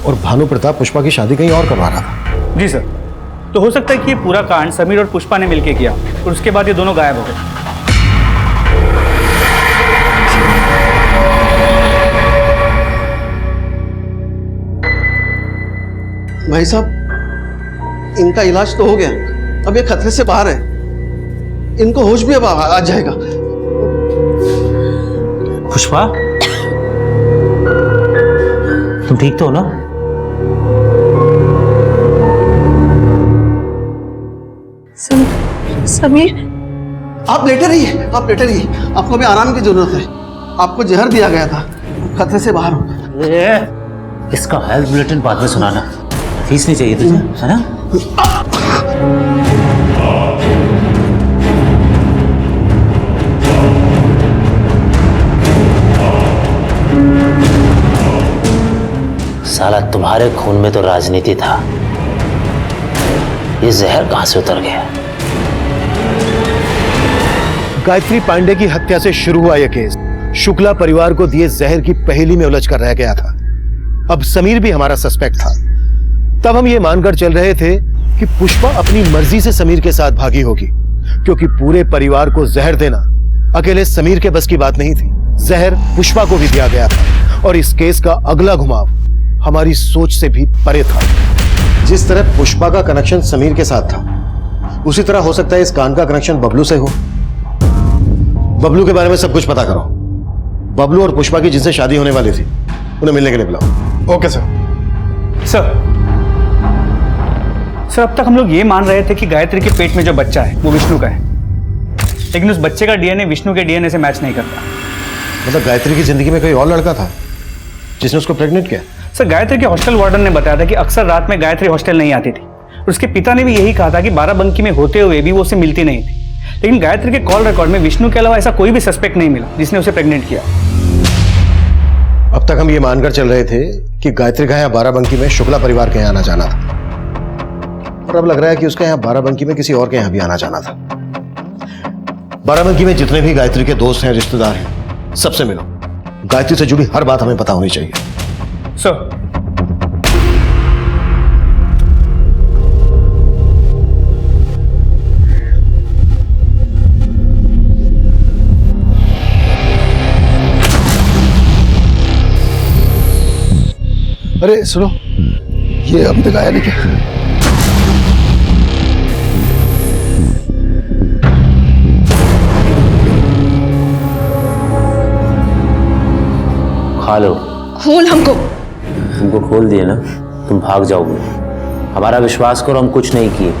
और भानु प्रताप पुष्पा की शादी कहीं और करवा रहा था। जी सर। तो हो सकता है कि ये पूरा कांड समीर और पुष्पा ने मिलकर किया, और उसके बाद ये दोनों गायब हो गए। भाई साहब, इनका इलाज तो हो गया, अब ये खतरे से बाहर है। इनको होश भी अब आ जाएगा। पुष्पा, तुम ठीक तो हो ना? समीर, आप लेटे रहिए, आप लेटे रहिए। आपको अभी आराम की जरूरत है। आपको जहर दिया गया था, खतरे से बाहर हो। इसका हेल्थ बुलेटिन बाद में सुनाना। फीस नहीं चाहिए तुझे, है ना? साला, तुम्हारे खून में तो राजनीति था, ये जहर कहां से उतर गया? गायत्री पांडे की हत्या से शुरू हुआ यह केस शुक्ला परिवार को दिए जहर की पहेली में उलझ कर रह गया था। अब समीर भी हमारा सस्पेक्ट था। तब हम ये मानकर चल रहे थे कि पुष्पा अपनी मर्जी से समीर के साथ भागी होगी, क्योंकि पूरे परिवार को जहर देना अकेले समीर के बस की बात नहीं थी। जहर पुष्पा को भी दिया गया था, और इस केस का अगला घुमाव हमारी सोच से भी परे था। जिस तरह पुष्पा का कनेक्शन समीर के साथ था, उसी तरह हो सकता है इस कांड का कनेक्शन बबलू से हो। बबलू के बारे में सब कुछ पता करो। बबलू और पुष्पा की जिनसे शादी होने वाली थी, उन्हें मिलने के लिए बुलाओ। Okay sir. सर, अब तक हम लोग ये मान रहे थे कि गायत्री के पेट में जो बच्चा है वो विष्णु का है, लेकिन उस बच्चे का डीएनए विष्णु के डीएनए से मैच नहीं करता। मतलब गायत्री की जिंदगी में कोई और लड़का था जिसने उसको प्रेग्नेंट किया? सर, गायत्री के हॉस्टल वार्डन ने बताया था कि अक्सर रात में गायत्री हॉस्टल नहीं आती थी। उसके पिता ने भी यही कहा था कि बाराबंकी में होते हुए भी वो उससे मिलती नहीं थी। लेकिन गायत्री के कॉल रिकॉर्ड में विष्णु के अलावा ऐसा कोई भी सस्पेक्ट नहीं मिला जिसने उसे प्रेग्नेंट किया। अब तक हम ये मानकर चल रहे थे कि गायत्री का यहाँ बाराबंकी में शुक्ला परिवार के यहाँ आना जाना था, और अब लग रहा है कि उसका यहाँ बाराबंकी में किसी और के यहाँ भी आना जाना था। बाराबंकी में जितने भी गायत्री के दोस्त हैं, रिश्तेदार हैं, सबसे मिलो। गायत्री से जुड़ी हर बात हमें पता होनी चाहिए। सर, अरे सुनो, ये अभी तक आया नहीं क्या? खा लो। खोल हमको। तुमको खोल दिए ना, तुम भाग जाओगे। हमारा विश्वास करो, हम कुछ नहीं किए।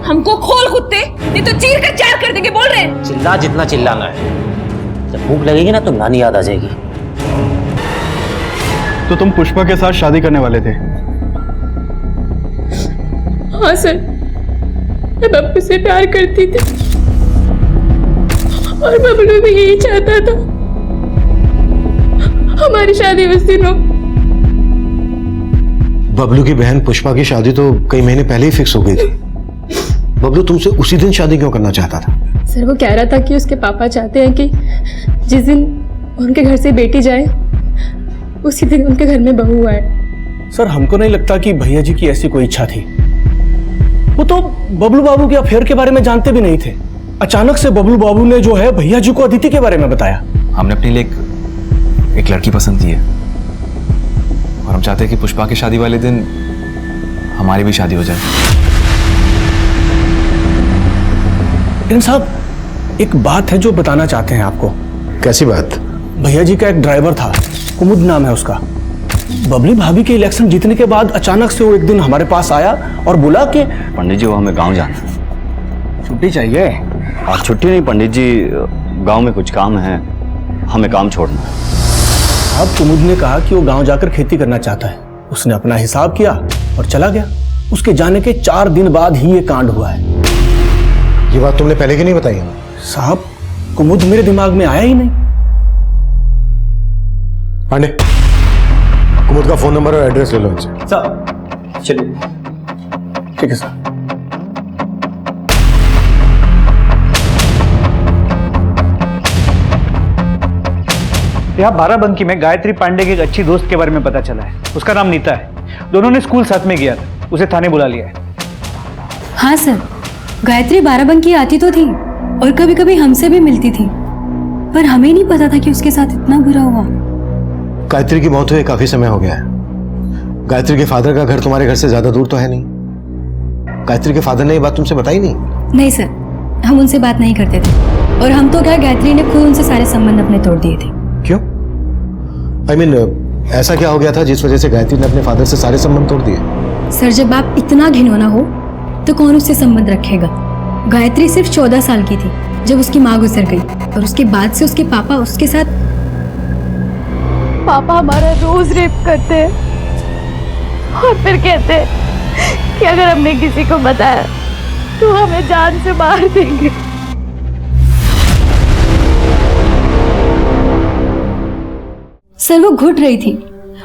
हमको खोल कुत्ते, नहीं तो चीर कर चार कर देंगे। बोल रहे हैं। चिल्ला जितना चिल्लाना है। जब भूख लगेगी ना तो नानी याद आ जाएगी। तो तुम पुष्पा के साथ शादी करने वाले थे? हाँ सर, मैं बब्लू से प्यार करती थी और बबलू भी यही चाहता था। हमारी शादी उस दिन हो। बबलू की बहन पुष्पा की शादी तो कई महीने पहले ही फिक्स हो गई थी। बबलू तुमसे उसी दिन शादी क्यों करना चाहता था? सर वो कह रहा था कि उसके पापा चाहते हैं कि जिस दिन उनके घर से बेटी जाए उसी दिन उनके घर में बहू आए। सर हमको नहीं लगता कि भैया जी की ऐसी कोई इच्छा थी। वो तो बबलू बाबू के अफेयर के बारे में जानते भी नहीं थे। अचानक से बबलू बाबू ने जो है भैया जी को अदिति के बारे में बताया। हमने अपने लिए एक लड़की पसंद की है और हम चाहते हैं कि पुष्पा की शादी वाले दिन हमारी भी शादी हो जाए। लेकिन साहब एक बात है जो बताना चाहते हैं आपको। कैसी बात? भैया जी का एक ड्राइवर था, कुमुद नाम है उसका। बबली भाभी के इलेक्शन जीतने के बाद अचानक से वो एक दिन हमारे पास आया और बोला कि पंडित जी वो हमें गांव जाना है। छुट्टी चाहिए? और छुट्टी नहीं पंडित जी, गांव में कुछ काम है, हमें काम छोड़ना है। अब कुमुद ने कहा कि वो गांव जाकर खेती करना चाहता है। उसने अपना हिसाब किया और चला गया। उसके जाने के 4 दिन बाद ही ये कांड हुआ है। ये बात तुमने पहले क्यों नहीं बताई? साहब कुमुद मेरे दिमाग में आया ही नहीं। पांडे, कुमुद का फोन नंबर और एड्रेस ले लो इनसे। सर चलिए। ठीक है सर। यहाँ बाराबंकी में गायत्री पांडे की एक अच्छी दोस्त के बारे में पता चला है। उसका नाम नीता है। दोनों ने स्कूल साथ में किया था। उसे थाने बुला लिया है। हाँ सर, गायत्री बाराबंकी आती तो थी और कभी कभी हमसे भी मिलती थी, पर हमें नहीं पता था कि उसके साथ इतना बुरा हुआ। गायत्री की मौत हुए काफी समय हो गया है। गायत्री के फादर का घर तुम्हारे घर से ज्यादा दूर तो है नहीं। गायत्री के फादर ने ये बात तुमसे बताई नहीं? नहीं सर, हम उनसे बात नहीं करते थे और हम तो क्या, गायत्री ने खुद उनसे सारे संबंध अपने तोड़ दिए थे। क्यों? I mean, ऐसा क्या हो गया था जिस वजह से गायत्री ने अपने फादर से सारे संबंध तोड़ दिए? सर जब आप इतना घिनौना हो तो कौन उससे संबंध रखेगा? गायत्री सिर्फ 14 साल की थी जब उसकी माँ गुजर गई और उसके बाद से उसके पापा उसके साथ। पापा हमारा रोज रेप करते हैं और फिर कहते हैं कि अगर हमने किसी को बताया तो हमें जान से मार देंगे। सर वो घुट रही थी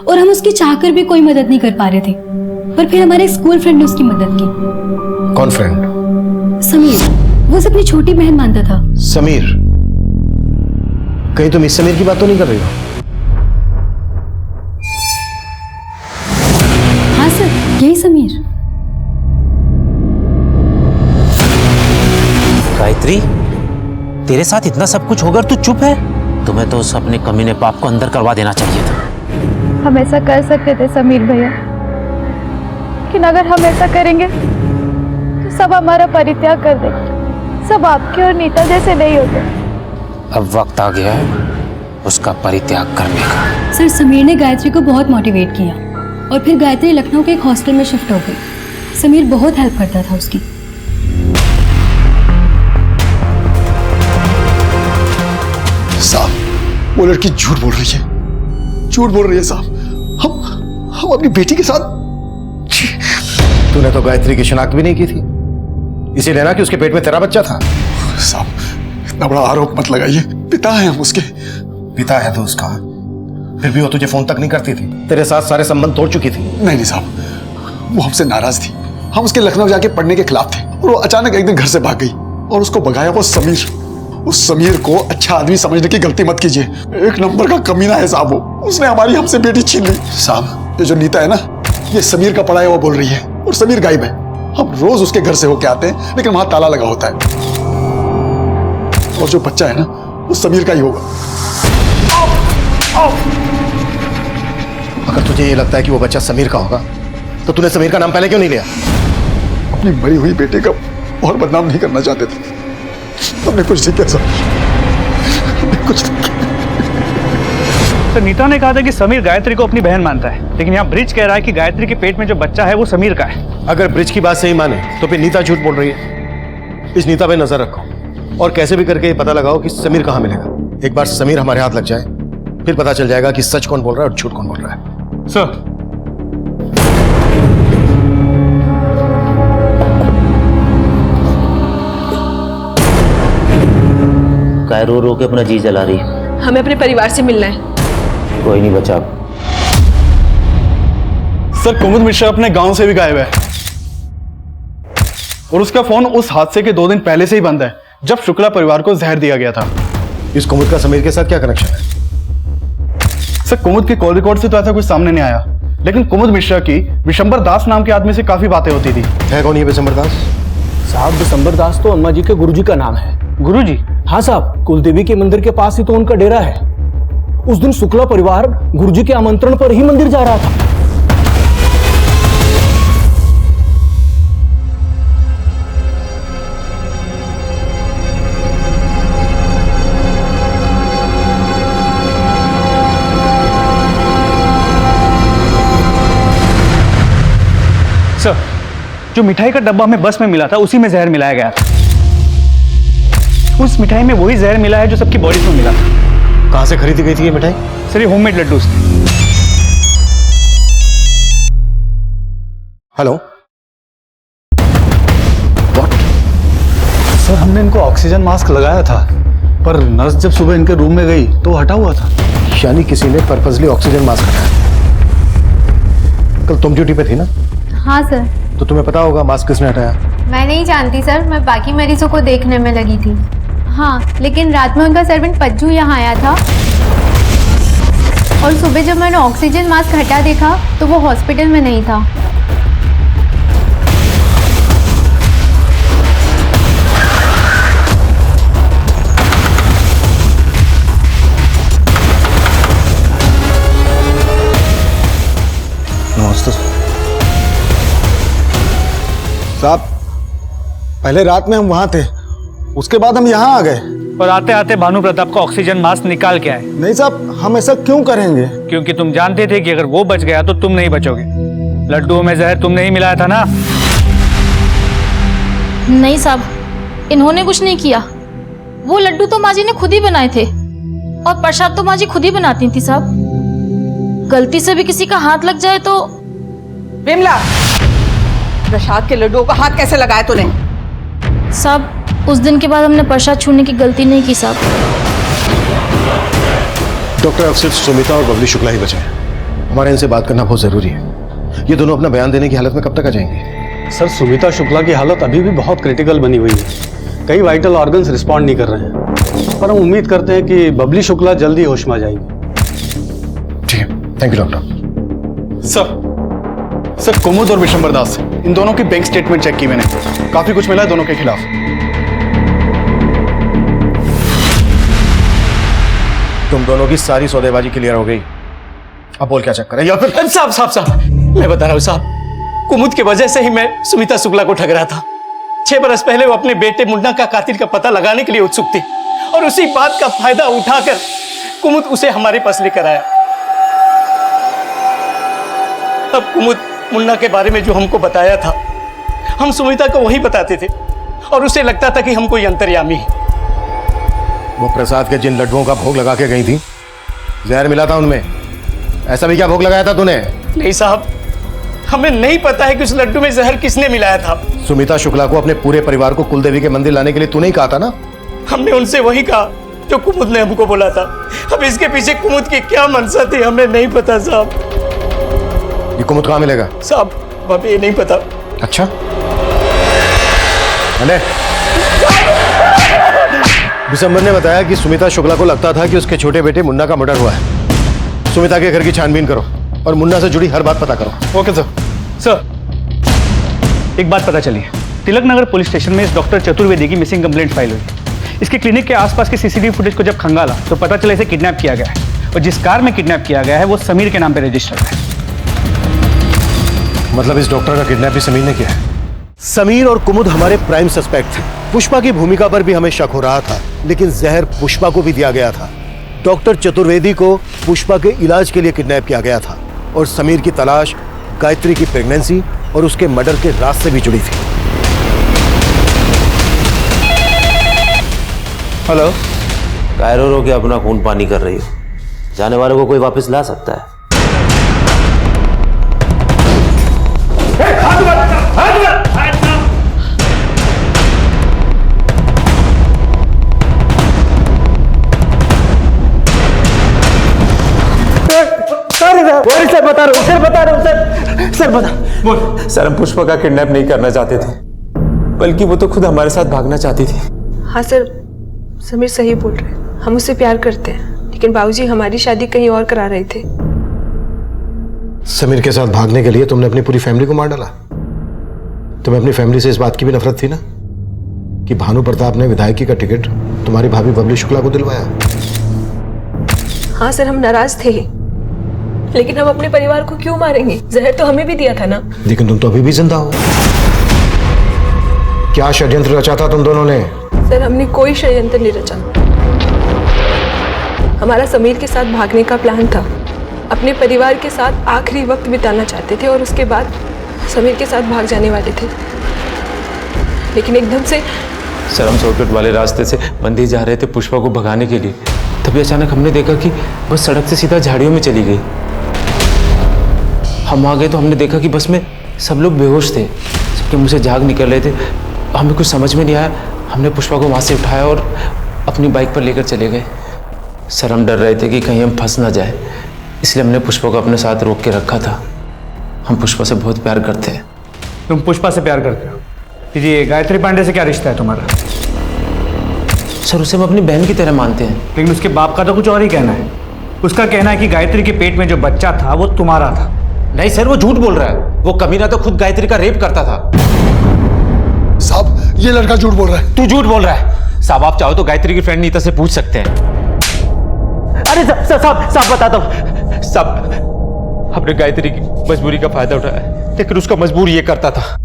और हम उसकी चाहकर भी कोई मदद नहीं कर पा रहे थे, पर फिर हमारे स्कूल फ्रेंड ने उसकी मदद की। कौन फ्रेंड? समीर, वो उसे अपनी छोटी बहन मानता था। समीर? कहीं तुम इस समीर की बात तो नहीं कर रही हो? हाँ सर, यही समीर। गायत्री, तेरे साथ इतना सब कुछ होकर तू चुप है? तुम्हें तो उस अपने कमीने बाप को अंदर करवा देना चाहिए था। हम ऐसा कर सकते थे समीर भैया, लेकिन अगर हम ऐसा करेंगे तो सब हमारा परित्याग कर देंगे। सब आपके और नीता जैसे नहीं होते। अब वक्त आ गया है उसका परित्याग करने का। सर समीर ने गायत्री को बहुत मोटिवेट किया और फिर गायत्री लखनऊ के एक हॉस्टल में शिफ्ट हो गई। समीर बहुत हेल्प करता था उसकी। साहब, वो लड़की झूठ बोल रही है। झूठ बोल रही है साहब। हम अपनी बेटी के साथ। तूने तो गायत्री की शिनाख्त भी नहीं की थी, इसीलिए ना कि उसके पेट में तेरा बच्चा था। साहब, इतना बड़ा आरोप मत लगाइए। पिता है हम उसके। पिता है तो उसका, फिर भी वो तुझे फोन तक नहीं करती थी। तेरे साथ सारे संबंध तोड़ चुकी थी। नहीं साहब, वो हमसे नाराज थी। हम उसके लखनऊ जाके पढ़ने के खिलाफ थे और वो अचानक एक दिन घर से भाग गई और उसको भगाया वो समीर। उस समीर को अच्छा आदमी समझने की गलती मत कीजिए। एक नंबर का कमीना है साहब वो। उसने हमारी हमसे बेटी छीन ली। साहब, ये जो नीता है ना, ये समीर का पढ़ा है वो बोल रही है और समीर गायब है। हम रोज उसके घर से होके आते हैं लेकिन वहां ताला लगा होता है। और जो बच्चा है ना, वो समीर का ही होगा। अगर तुझे ये लगता है कि वो बच्चा समीर का होगा तो तूने समीर का नाम पहले क्यों नहीं लिया? अपनी मरी हुई बेटे का और बदनाम नहीं करना चाहते थे। हमने कुछ नहीं किया सर, कुछ नहीं किया। तो नीता ने कहा था कि समीर गायत्री को अपनी बहन मानता है, लेकिन यहाँ ब्रिज कह रहा है कि गायत्री के पेट में जो बच्चा है वो समीर का है। अगर ब्रिज की बात सही माने तो फिर नीता झूठ बोल रही है। इस नीता पे नजर रखो और कैसे भी करके ये पता लगाओ कि समीर कहाँ मिलेगा। एक बार समीर हमारे हाथ लग जाए फिर पता चल जाएगा कि सच कौन बोल रहा है और झूठ कौन बोल रहा है। सर। काय रो रो के अपना जी जला रही है? हमें अपने परिवार से मिलना है। कोई नहीं बचा। सर कुमुद मिश्रा अपने गांव से भी गायब है और उसका फोन उस हादसे के 2 दिन पहले से ही बंद है जब शुक्ला परिवार को जहर दिया गया था। इस कुमुद का समीर के साथ क्या कनेक्शन है? सर कुमुद के कॉल रिकॉर्ड से तो ऐसा कुछ सामने नहीं आया, लेकिन कुमुद मिश्रा की विशंबर दास नाम के आदमी से काफी बातें होती थी। है कौन ये विशंबर दास? साहब विशंबर दास तो अम्मा जी के गुरुजी का नाम है। गुरुजी? हाँ साहब, कुलदेवी के मंदिर के पास ही तो उनका डेरा है। उस दिन शुक्ला परिवार गुरुजी के आमंत्रण पर ही मंदिर जा रहा था। सर, जो मिठाई का डब्बा हमें बस में मिला था उसी में जहर मिलाया गया था। उस मिठाई में वही जहर मिला है जो सबकी बॉडी में मिला था। कहां से खरीदी गई थी ये मिठाई? सर, ये होममेड लड्डू। हेलो। सर हमने इनको ऑक्सीजन मास्क लगाया था, पर नर्स जब सुबह इनके रूम में गई तो हटा हुआ था। यानी किसी ने पर्पसली ऑक्सीजन मास्क हटाया। कल तुम ड्यूटी पे थी ना? हाँ सर। तो तुम्हें पता होगा मास्क किसने हटाया? मैं नहीं जानती सर, मैं बाकी मरीजों को देखने में लगी थी। हाँ, लेकिन रात में उनका सर्वेंट पज्जू यहाँ आया था और सुबह जब मैंने ऑक्सीजन मास्क हटा देखा तो वो हॉस्पिटल में नहीं था। साहब, पहले रात में हम वहां थे, उसके बाद हम यहाँ आ गए। और आते आते भानु प्रताप का ऑक्सीजन मास्क निकाल के आए। नहीं साहब, हम ऐसा क्यों करेंगे? क्योंकि तुम जानते थे कि अगर वो बच गया तो तुम नहीं बचोगे। लड्डुओं में जहर तुमने ही मिलाया था ना? नहीं साहब, इन्होंने कुछ नहीं किया। वो लड्डू तो माँ जी ने खुद ही बनाए थे और प्रसाद तो माँ जी खुद ही बनाती थी साहब। गलती से भी किसी का हाथ लग जाए तो। विमला, प्रसाद के लड्डुओं का हाथ कैसे लगाया तूने? साहब, उस दिन के बाद हमने प्रसाद छूने की गलती नहीं की साहब। डॉक्टर, अब सिर्फ सुमिता और बबली शुक्ला ही बचे हैं। हमारे इनसे बात करना बहुत जरूरी है। ये दोनों अपना बयान देने की हालत में कब तक आ जाएंगे? सर सुमिता शुक्ला की हालत अभी भी बहुत क्रिटिकल बनी हुई है। कई वाइटल ऑर्गन्स रिस्पॉन्ड नहीं कर रहे हैं, पर हम उम्मीद करते हैं कि बबली शुक्ला जल्दी होश में आ जाएगी। ठीक है, थैंक यू डॉक्टर। सर कुमुद और विशंबर दास, इन दोनों की बैंक स्टेटमेंट चेक की मैंने, काफी कुछ मिला है दोनों के खिलाफ। तुम दोनों की सारी सौदेबाजी क्लियर हो गई। अब बोल क्या चक्कर है? या फिर साहब मैं बता रहा हूँ साहब, कुमुद की वजह से ही मैं सुमिता शुक्ला को ठग रहा था। 6 बरस पहले वो अपने बेटे मुन्ना का कातिल का पता लगाने के लिए उत्सुक थी और उसी बात का फायदा उठाकर कुमुद उसे हमारे पास लेकर आया। अब कुमुद मुन्ना के बारे में जो हमको बताया था, हम सुमिता को वही बताते थे और उसे लगता था कि हम कोई अंतर्यामी है। वो प्रसाद के जिन लड्डुओं का भोग लगा के गई थी, जहर मिला था उनमें। ऐसा भी क्या भोग लगाया था तूने? नहीं साहब, हमें नहीं पता है कि उस लड्डू में जहर किसने मिलाया था। सुमिता शुक्ला को अपने पूरे परिवार को कुलदेवी के मंदिर लाने के लिए तूने ही कहा था ना? हमने उनसे वही कहा जो कुमुद ने हमको बोला था। अब इसके पीछे कुमुद की क्या मंशा थी हमें नहीं पता साहब। ये कुमुद कहाँ मिलेगा? साहब अभी नहीं पता। अच्छा, विशंबर ने बताया कि सुमिता शुक्ला को लगता था कि उसके छोटे बेटे मुन्ना का मर्डर हुआ है। सुमिता के घर की छानबीन करो और मुन्ना से जुड़ी हर बात पता करो। Okay sir. सर, एक बात पता चली है। तिलक नगर पुलिस स्टेशन में इस डॉक्टर चतुर्वेदी की मिसिंग कंप्लेंट फाइल हुई। इसके क्लिनिक के आसपास के सीसीटीवी फुटेज को जब खंगाला तो पता चला इसे किडनैप किया गया है और जिस कार में किडनैप किया गया है वो समीर के नाम पे रजिस्टर्ड है। मतलब इस डॉक्टर का किडनैप भी समीर ने किया है? समीर और कुमुद हमारे प्राइम सस्पेक्ट थे। पुष्पा की भूमिका पर भी हमें शक हो रहा था, लेकिन जहर पुष्पा को भी दिया गया था। डॉक्टर चतुर्वेदी को पुष्पा के इलाज के लिए किडनैप किया गया था और समीर की तलाश गायत्री की प्रेगनेंसी और उसके मर्डर के राज से भी जुड़ी थी। हेलो। कायरो रो के अपना खून पानी कर रही हो, जाने वाले को कोई वापस ला सकता है? सर बता रहा हूँ सर बता। बोल। सर हम पुष्पा का किडनैप नहीं करना चाहते थे, बल्कि वो तो खुद हमारे साथ भागना चाहती थी। हाँ सर, समीर सही बोल रहे हैं, हम उससे प्यार करते हैं, लेकिन बाबूजी हमारी शादी कहीं और करा रहे थे। समीर के साथ भागने के लिए तुमने अपनी पूरी फैमिली को मार डाला। तुम्हें अपनी फैमिली से इस बात की भी नफरत थी ना कि भानु प्रताप ने विधायकी का टिकट तुम्हारी भाभी बबली शुक्ला को दिलवाया। हाँ सर, हम नाराज थे, लेकिन हम अपने परिवार को क्यों मारेंगे? जहर तो हमें भी दिया था ना। लेकिन तुम तो अभी भी जिंदा हो। क्या षड्यंत्र रचा था तुम दोनों ने? सर हमने कोई षड्यंत्र नहीं रचा। हमारा समीर के साथ भागने का प्लान था। अपने परिवार के साथ आखिरी वक्त बिताना चाहते थे और उसके बाद समीर के साथ भाग जाने वाले थे, लेकिन एकदम से सर हम शॉर्टकट वाले रास्ते से मंदिर जा रहे थे पुष्पा को भगाने के लिए, तभी अचानक हमने देखा कि बस सड़क से सीधा झाड़ियों में चली गई। हम आ गए तो हमने देखा कि बस में सब लोग बेहोश थे, सबके मुंह से झाग निकल रहे थे। हमें कुछ समझ में नहीं आया, हमने पुष्पा को वहाँ से उठाया और अपनी बाइक पर लेकर चले गए। सर हम डर रहे थे कि कहीं हम फंस ना जाए, इसलिए हमने पुष्पा को अपने साथ रोक के रखा था। हम पुष्पा से बहुत प्यार करते हैं। तुम पुष्पा से प्यार करते हो? ये गायत्री पांडे से क्या रिश्ता है तुम्हारा? सर उसे हम अपनी बहन की तरह मानते हैं। लेकिन उसके बाप का तो कुछ और ही कहना है। उसका कहना है कि गायत्री के पेट में जो बच्चा था वो तुम्हारा था। नहीं सर, वो झूठ बोल रहा है। वो कमीना तो खुद गायत्री का रेप करता था। साहब ये लड़का झूठ बोल रहा है। तू झूठ बोल रहा है। साहब आप चाहो तो गायत्री की फ्रेंड नीता से पूछ सकते हैं। अरे साहब बता दो। साहब हमने गायत्री की मजबूरी का फायदा उठाया, लेकिन उसका मजबूर ये करता था।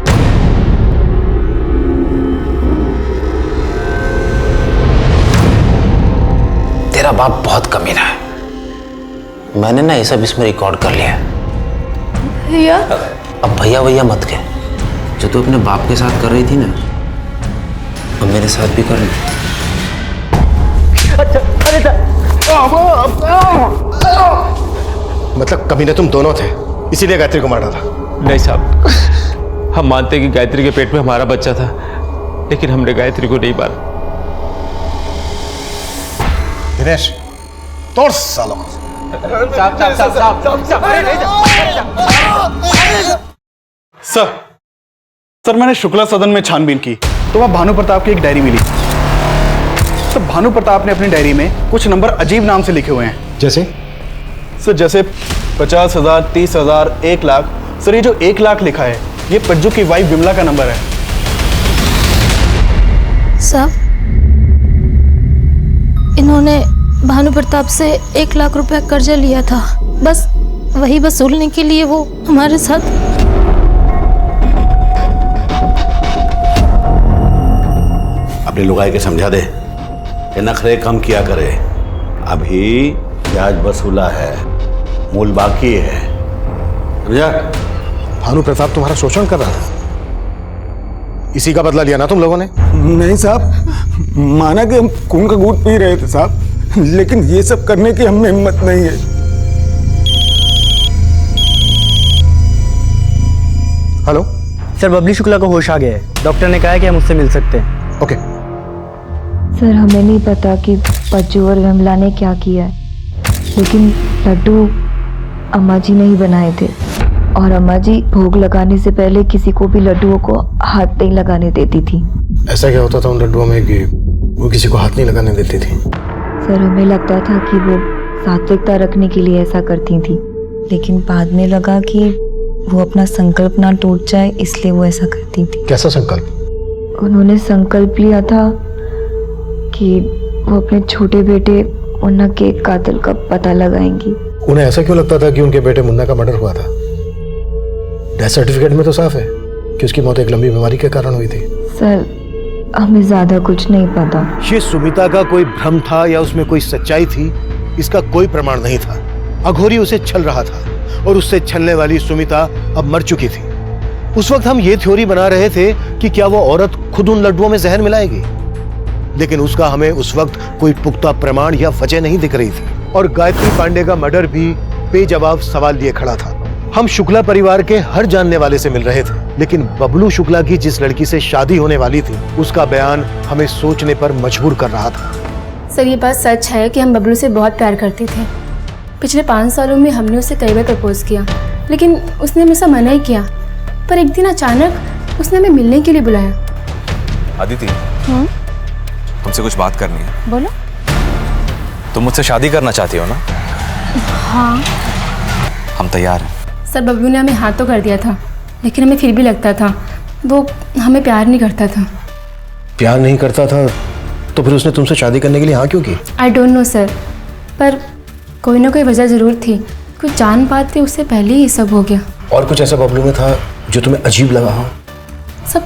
तेरा बाप बहुत कमीना है। मैंने ना ये सब इसमें रिकॉर्ड कर लिया है। भैया अब भैया मत कह। जो तू अपने बाप के साथ कर रही थी ना, अब मेरे साथ भी कर ली। मतलब कमीने तुम दोनों थे, इसीलिए गायत्री को मार डाला? नहीं साहब, हम मानते कि गायत्री के पेट में हमारा बच्चा था, लेकिन हमने गायत्री को नहीं मारा। दिनेश तोड़ सालों। सर मैंने शुक्ला सदन में छानबीन की तो वहां भानु प्रताप की एक डायरी मिली। तो भानु प्रताप ने अपनी डायरी में कुछ नंबर अजीब नाम से लिखे हुए हैं। जैसे? सर जैसे 50,000, 30,000, 1 लाख। सर ये जो 1 लाख लिखा है ये पज्जू की वाइफ विमला का नंबर है। साहब इन्होंने भानु प्रताप से 1 लाख रुपया कर्जा लिया था, बस वही वसूलने के लिए वो हमारे साथ। अपने लुगाई के समझा दे कि नखरे कम किया करे। अभी ब्याज वसूला है, मूल बाकी है। समझा? भानु प्रताप तुम्हारा शोषण कर रहा था, इसी का बदला लिया ना तुम लोगों ने? नहीं साहब, माना कि हम खून का घूंट पी रहे थे साहब, लेकिन ये सब करने की हमें हिम्मत नहीं है। हेलो सर, बबली शुक्ला को होश आ गया है। डॉक्टर ने कहा है कि हम उससे मिल सकते हैं। ओके। सर हमें नहीं पता कि पज्जू और विमला ने क्या किया है, लेकिन लड्डू अम्मा जी ने ही बनाए थे और अम्मा जी भोग लगाने से पहले किसी को भी लड्डुओं को हाथ नहीं लगाने देती थी। ऐसा क्या होता था उन लड्डुओं में कि वो किसी को हाथ नहीं लगाने देती थी? सर हमें लगता था कि वो सात्विकता रखने के लिए ऐसा करती थी, लेकिन बाद में लगा कि वो अपना संकल्प ना टूट जाए इसलिए वो ऐसा करती थी। कैसा संकल्प? उन्होंने संकल्प लिया था कि वो अपने छोटे बेटे मुन्ना के कातिल का पता लगाएंगी। उन्हें ऐसा क्यों लगता था कि उनके बेटे मुन्ना का मर्डर हुआ था? डेथ सर्टिफिकेट में तो साफ है कि उसकी मौत एक लंबी बीमारी के कारण हुई थी। सर हमें ज्यादा कुछ नहीं पता। ये सुमिता का कोई भ्रम था या उसमें कोई सच्चाई थी, इसका कोई प्रमाण नहीं था। अघोरी उसे छल रहा था और उससे छलने वाली सुमिता अब मर चुकी थी। उस वक्त हम ये थ्योरी बना रहे थे कि क्या वो औरत खुद उन लड्डुओं में जहर मिलाएगी, लेकिन उसका हमें उस वक्त कोई पुख्ता प्रमाण या वजह नहीं दिख रही थी। और गायत्री पांडे का मर्डर भी बेजवाब सवाल लिए खड़ा था। हम शुक्ला परिवार के हर जानने वाले से मिल रहे थे, लेकिन बबलू शुक्ला की जिस लड़की से शादी होने वाली थी उसका बयान हमें सोचने पर मजबूर कर रहा था। सर ये बात सच है कि हम बबलू से बहुत प्यार करते थे, पिछले 5 सालों में हमने उसे कई बार प्रपोज किया, लेकिन उसने हमेशा मना ही किया। पर एक दिन अचानक उसने हमें मिलने के लिए बुलाया। अदिति, तुमसे कुछ बात करनी है। बोलो। तुम मुझसे शादी करना चाहती हो ना? हाँ। हम तैयार हैं। सर, बबलू ने हमें हाँ तो कर दिया था, लेकिन हमें फिर भी लगता था वो हमें प्यार नहीं करता था। प्यार नहीं करता था तो फिर उसने तुमसे शादी करने के लिए हाँ क्यों की? आई डोंट नो सर, पर कोई ना कोई वजह ज़रूर थी। कुछ जान पाते उससे पहले ही सब हो गया। और कुछ ऐसा बबलू में था जो तुम्हें अजीब लगा हो? सब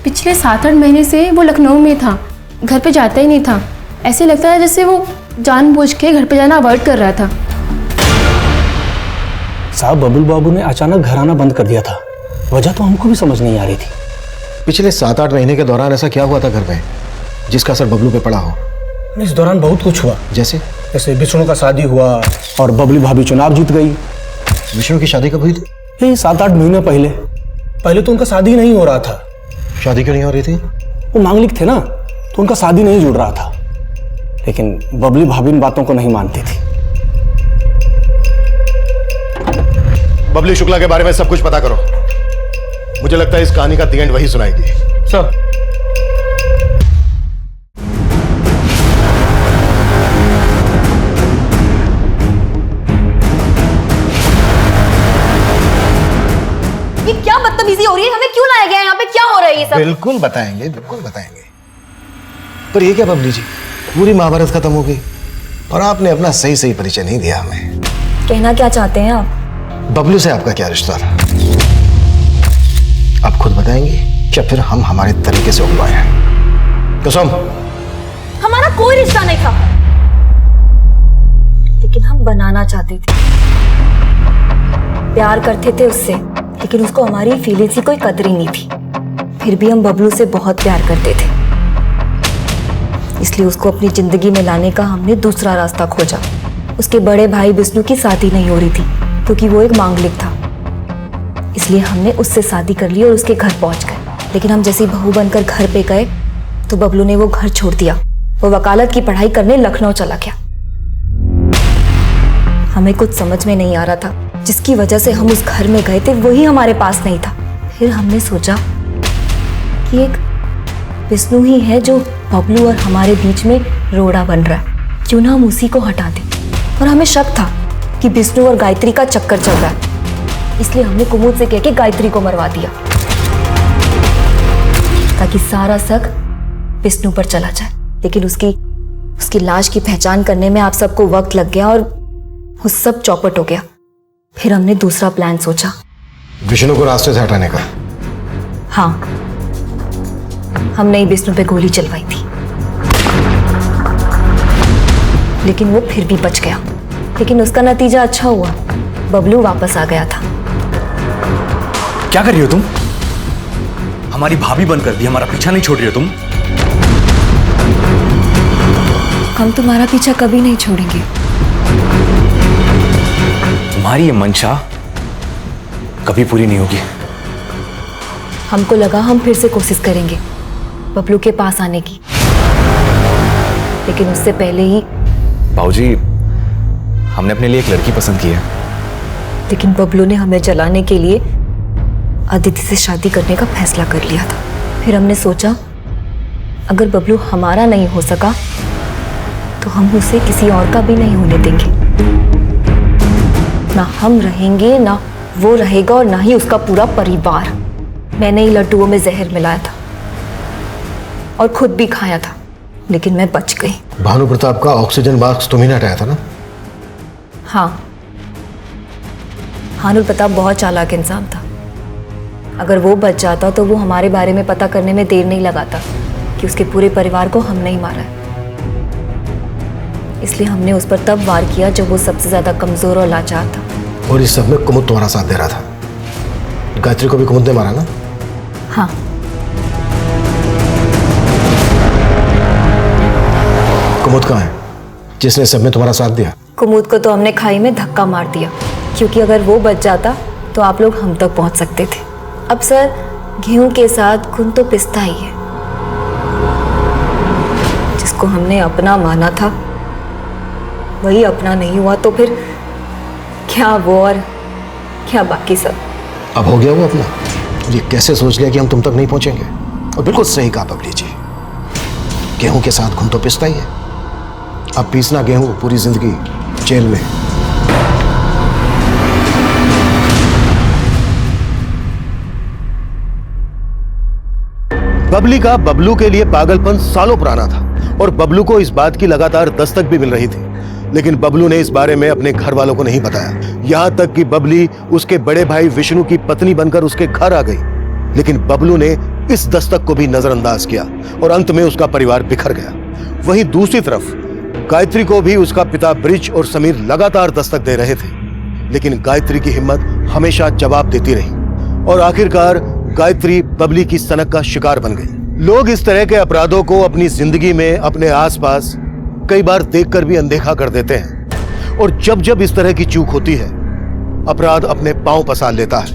पिछले 7-8 महीने से वो लखनऊ में था, घर पे जाता ही नहीं था। ऐसे लगता है जैसे वो जानबूझ के घर पे जाना अवॉइड कर रहा था। साहब, बबलू बाबू ने अचानक घर आना बंद कर दिया था। वजह तो हमको भी समझ नहीं आ रही थी। पिछले 7-8 महीने के दौरान ऐसा क्या हुआ था घर पे जिसका असर बबलू पे पड़ा हो? इस दौरान बहुत कुछ हुआ। जैसे विष्णु का शादी हुआ और बबली भाभी चुनाव जीत गई। विष्णु की शादी कब हुई थी? ये 7-8 महीने पहले। पहले तो उनका शादी नहीं हो रहा था। शादी क्यों नहीं हो रही थी? वो मांगलिक थे ना, तो उनका शादी नहीं जुड़ रहा था। लेकिन बबली भाभी इन बातों को नहीं मानती थी। बबली शुक्ला के बारे में सब कुछ पता करो। मुझे लगता है इस कहानी का दी एंड वही सुनाएगी। सर, ये क्या बदतमीजी हो रही है? हमें क्यों लाया गया है यहाँ पे? क्या हो रहा है ये सब? बिल्कुल बताएंगे, बिल्कुल बताएंगे। पर ये क्या बबली जी, पूरी महाभारत खत्म हो गई और आपने अपना सही सही परिचय नहीं दिया हमें। कहना क्या चाहते हैं आप? बबलू से आपका क्या रिश्ता था? आप खुद बताएंगे क्या फिर हम हमारे तरीके से उगवाए हैं? कसम। हमारा कोई रिश्ता नहीं था, लेकिन हम बनाना चाहते थे। प्यार करते थे उससे, लेकिन उसको हमारी फीलिंग्स की कोई कदर ही नहीं थी। फिर भी हम बबलू से बहुत प्यार करते थे, इसलिए उसको अपनी जिंदगी में लाने का हमने दूसरा रास्ता खोजा। उसके बड़े भाई विष्णु की शादी नहीं हो रही थी क्योंकि वो एक मांगलिक था, इसलिए हमने उससे शादी कर ली और उसके घर पहुंच गए। लेकिन हम जैसी बहू बनकर घर पे गए तो बबलू ने वो घर छोड़ दिया। वो वकालत की पढ़ाई करने लखनऊ चला गया। हमें कुछ समझ में नहीं आ रहा था, जिसकी वजह से हम उस घर में गए थे वही हमारे पास नहीं था। फिर हमने सोचा कि एक विष्णु ही है जो बबलू और हमारे बीच में रोड़ा बन रहा है, क्यों ना हम उसी को हटा दें। और हमें शक था कि विष्णु और गायत्री का चक्कर चल रहा है, इसलिए हमने कुमुद से कह के गायत्री को मरवा दिया ताकि सारा शक विष्णु पर चला जाए। लेकिन उसकी लाश की पहचान करने में आप सबको वक्त लग गया और वो सब चौपट हो गया। फिर हमने दूसरा प्लान सोचा, विष्णु को रास्ते से हटाने का। हाँ, हमने विष्णु पे गोली चलवाई थी, लेकिन वो फिर भी बच गया। लेकिन उसका नतीजा अच्छा हुआ, बबलू वापस आ गया था। क्या कर रही हो तुम? हमारी भाभी बनकर भी हमारा पीछा नहीं छोड़ रही हो तुम? हम तुम्हारा पीछा कभी नहीं छोड़ेंगे। तुम्हारी ये मंशा कभी पूरी नहीं होगी। हमको लगा हम फिर से कोशिश करेंगे बबलू के पास आने की, लेकिन उससे पहले ही बाबूजी, हमने अपने लिए एक लड़की पसंद की है। लेकिन बबलू ने हमें जलाने के लिए अदिति से शादी करने का फैसला कर लिया था। फिर हमने सोचा अगर बबलू हमारा नहीं हो सका तो हम उसे किसी और का भी नहीं होने देंगे। ना हम रहेंगे, ना वो रहेगा, और ना ही उसका पूरा परिवार। मैंने ही लड्डुओं में जहर मिलाया था और खुद भी खाया था, लेकिन मैं बच गई। भानु प्रताप का ऑक्सीजन बॉक्स तुम ही ने हटाया था ना? हाँ, भानु प्रताप बहुत चालाक इंसान था। अगर वो बच जाता तो वो हमारे बारे में पता करने में देर नहीं लगाता कि उसके पूरे परिवार को हमने ही मारा है। इसलिए हमने उस पर तब वार किया जब वो सबसे ज्यादा कमजोर और लाचार था। और इस सब में कुमुद तुम्हारा साथ दे रहा था। गायत्री को भी कुमुद ने मारा ना? हाँ। कुमुद कहाँ है जिसने सब में तुम्हारा साथ दिया? कुमुद को तो हमने खाई में धक्का मार दिया, क्योंकि अगर वो बच जाता तो आप लोग हम तक पहुंच सकते थे। अब सर, गेहूं के साथ खून तो पिसता ही है। जिसको हमने अपना माना था वही अपना नहीं हुआ तो फिर क्या वो और क्या बाकी सब। अब हो गया वो अपना। ये कैसे सोच लिया कि हम तुम तक नहीं पहुंचेंगे? और बिल्कुल सही कहा बबली जी, गेहूं के साथ घुन तो पिसता ही है। अब पीसना गेहूं पूरी जिंदगी जेल में। बबली का बबलू के लिए पागलपन सालों पुराना था और बबलू को इस बात की लगातार दस्तक भी मिल रही थी, लेकिन बबलू ने इस बारे में अपने घर वालों को नहीं बताया। यहां तक कि बबली उसके बड़े भाई विष्णु की पत्नी बनकर उसके घर आ गई, लेकिन बबलू ने इस दस्तक को भी नजरअंदाज किया और अंत में उसका परिवार बिखर गया। वहीं दूसरी तरफ गायत्री को भी उसका पिता ब्रिज और समीर लगातार दस्तक दे रहे थे, लेकिन गायत्री की हिम्मत हमेशा जवाब देती रही और आखिरकार गायत्री बबली की सनक का शिकार बन गई। लोग इस तरह के अपराधों को अपनी जिंदगी में अपने आसपास कई बार देखकर भी अनदेखा कर देते हैं और जब जब इस तरह की चूक होती है अपराध अपने पांव पसार लेता है।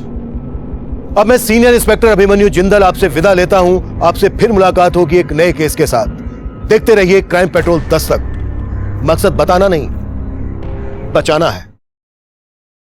अब मैं सीनियर इंस्पेक्टर अभिमन्यु जिंदल आपसे विदा लेता हूं। आपसे फिर मुलाकात होगी एक नए केस के साथ। देखते रहिए क्राइम पेट्रोल दस्तक। मकसद बताना नहीं, बचाना है।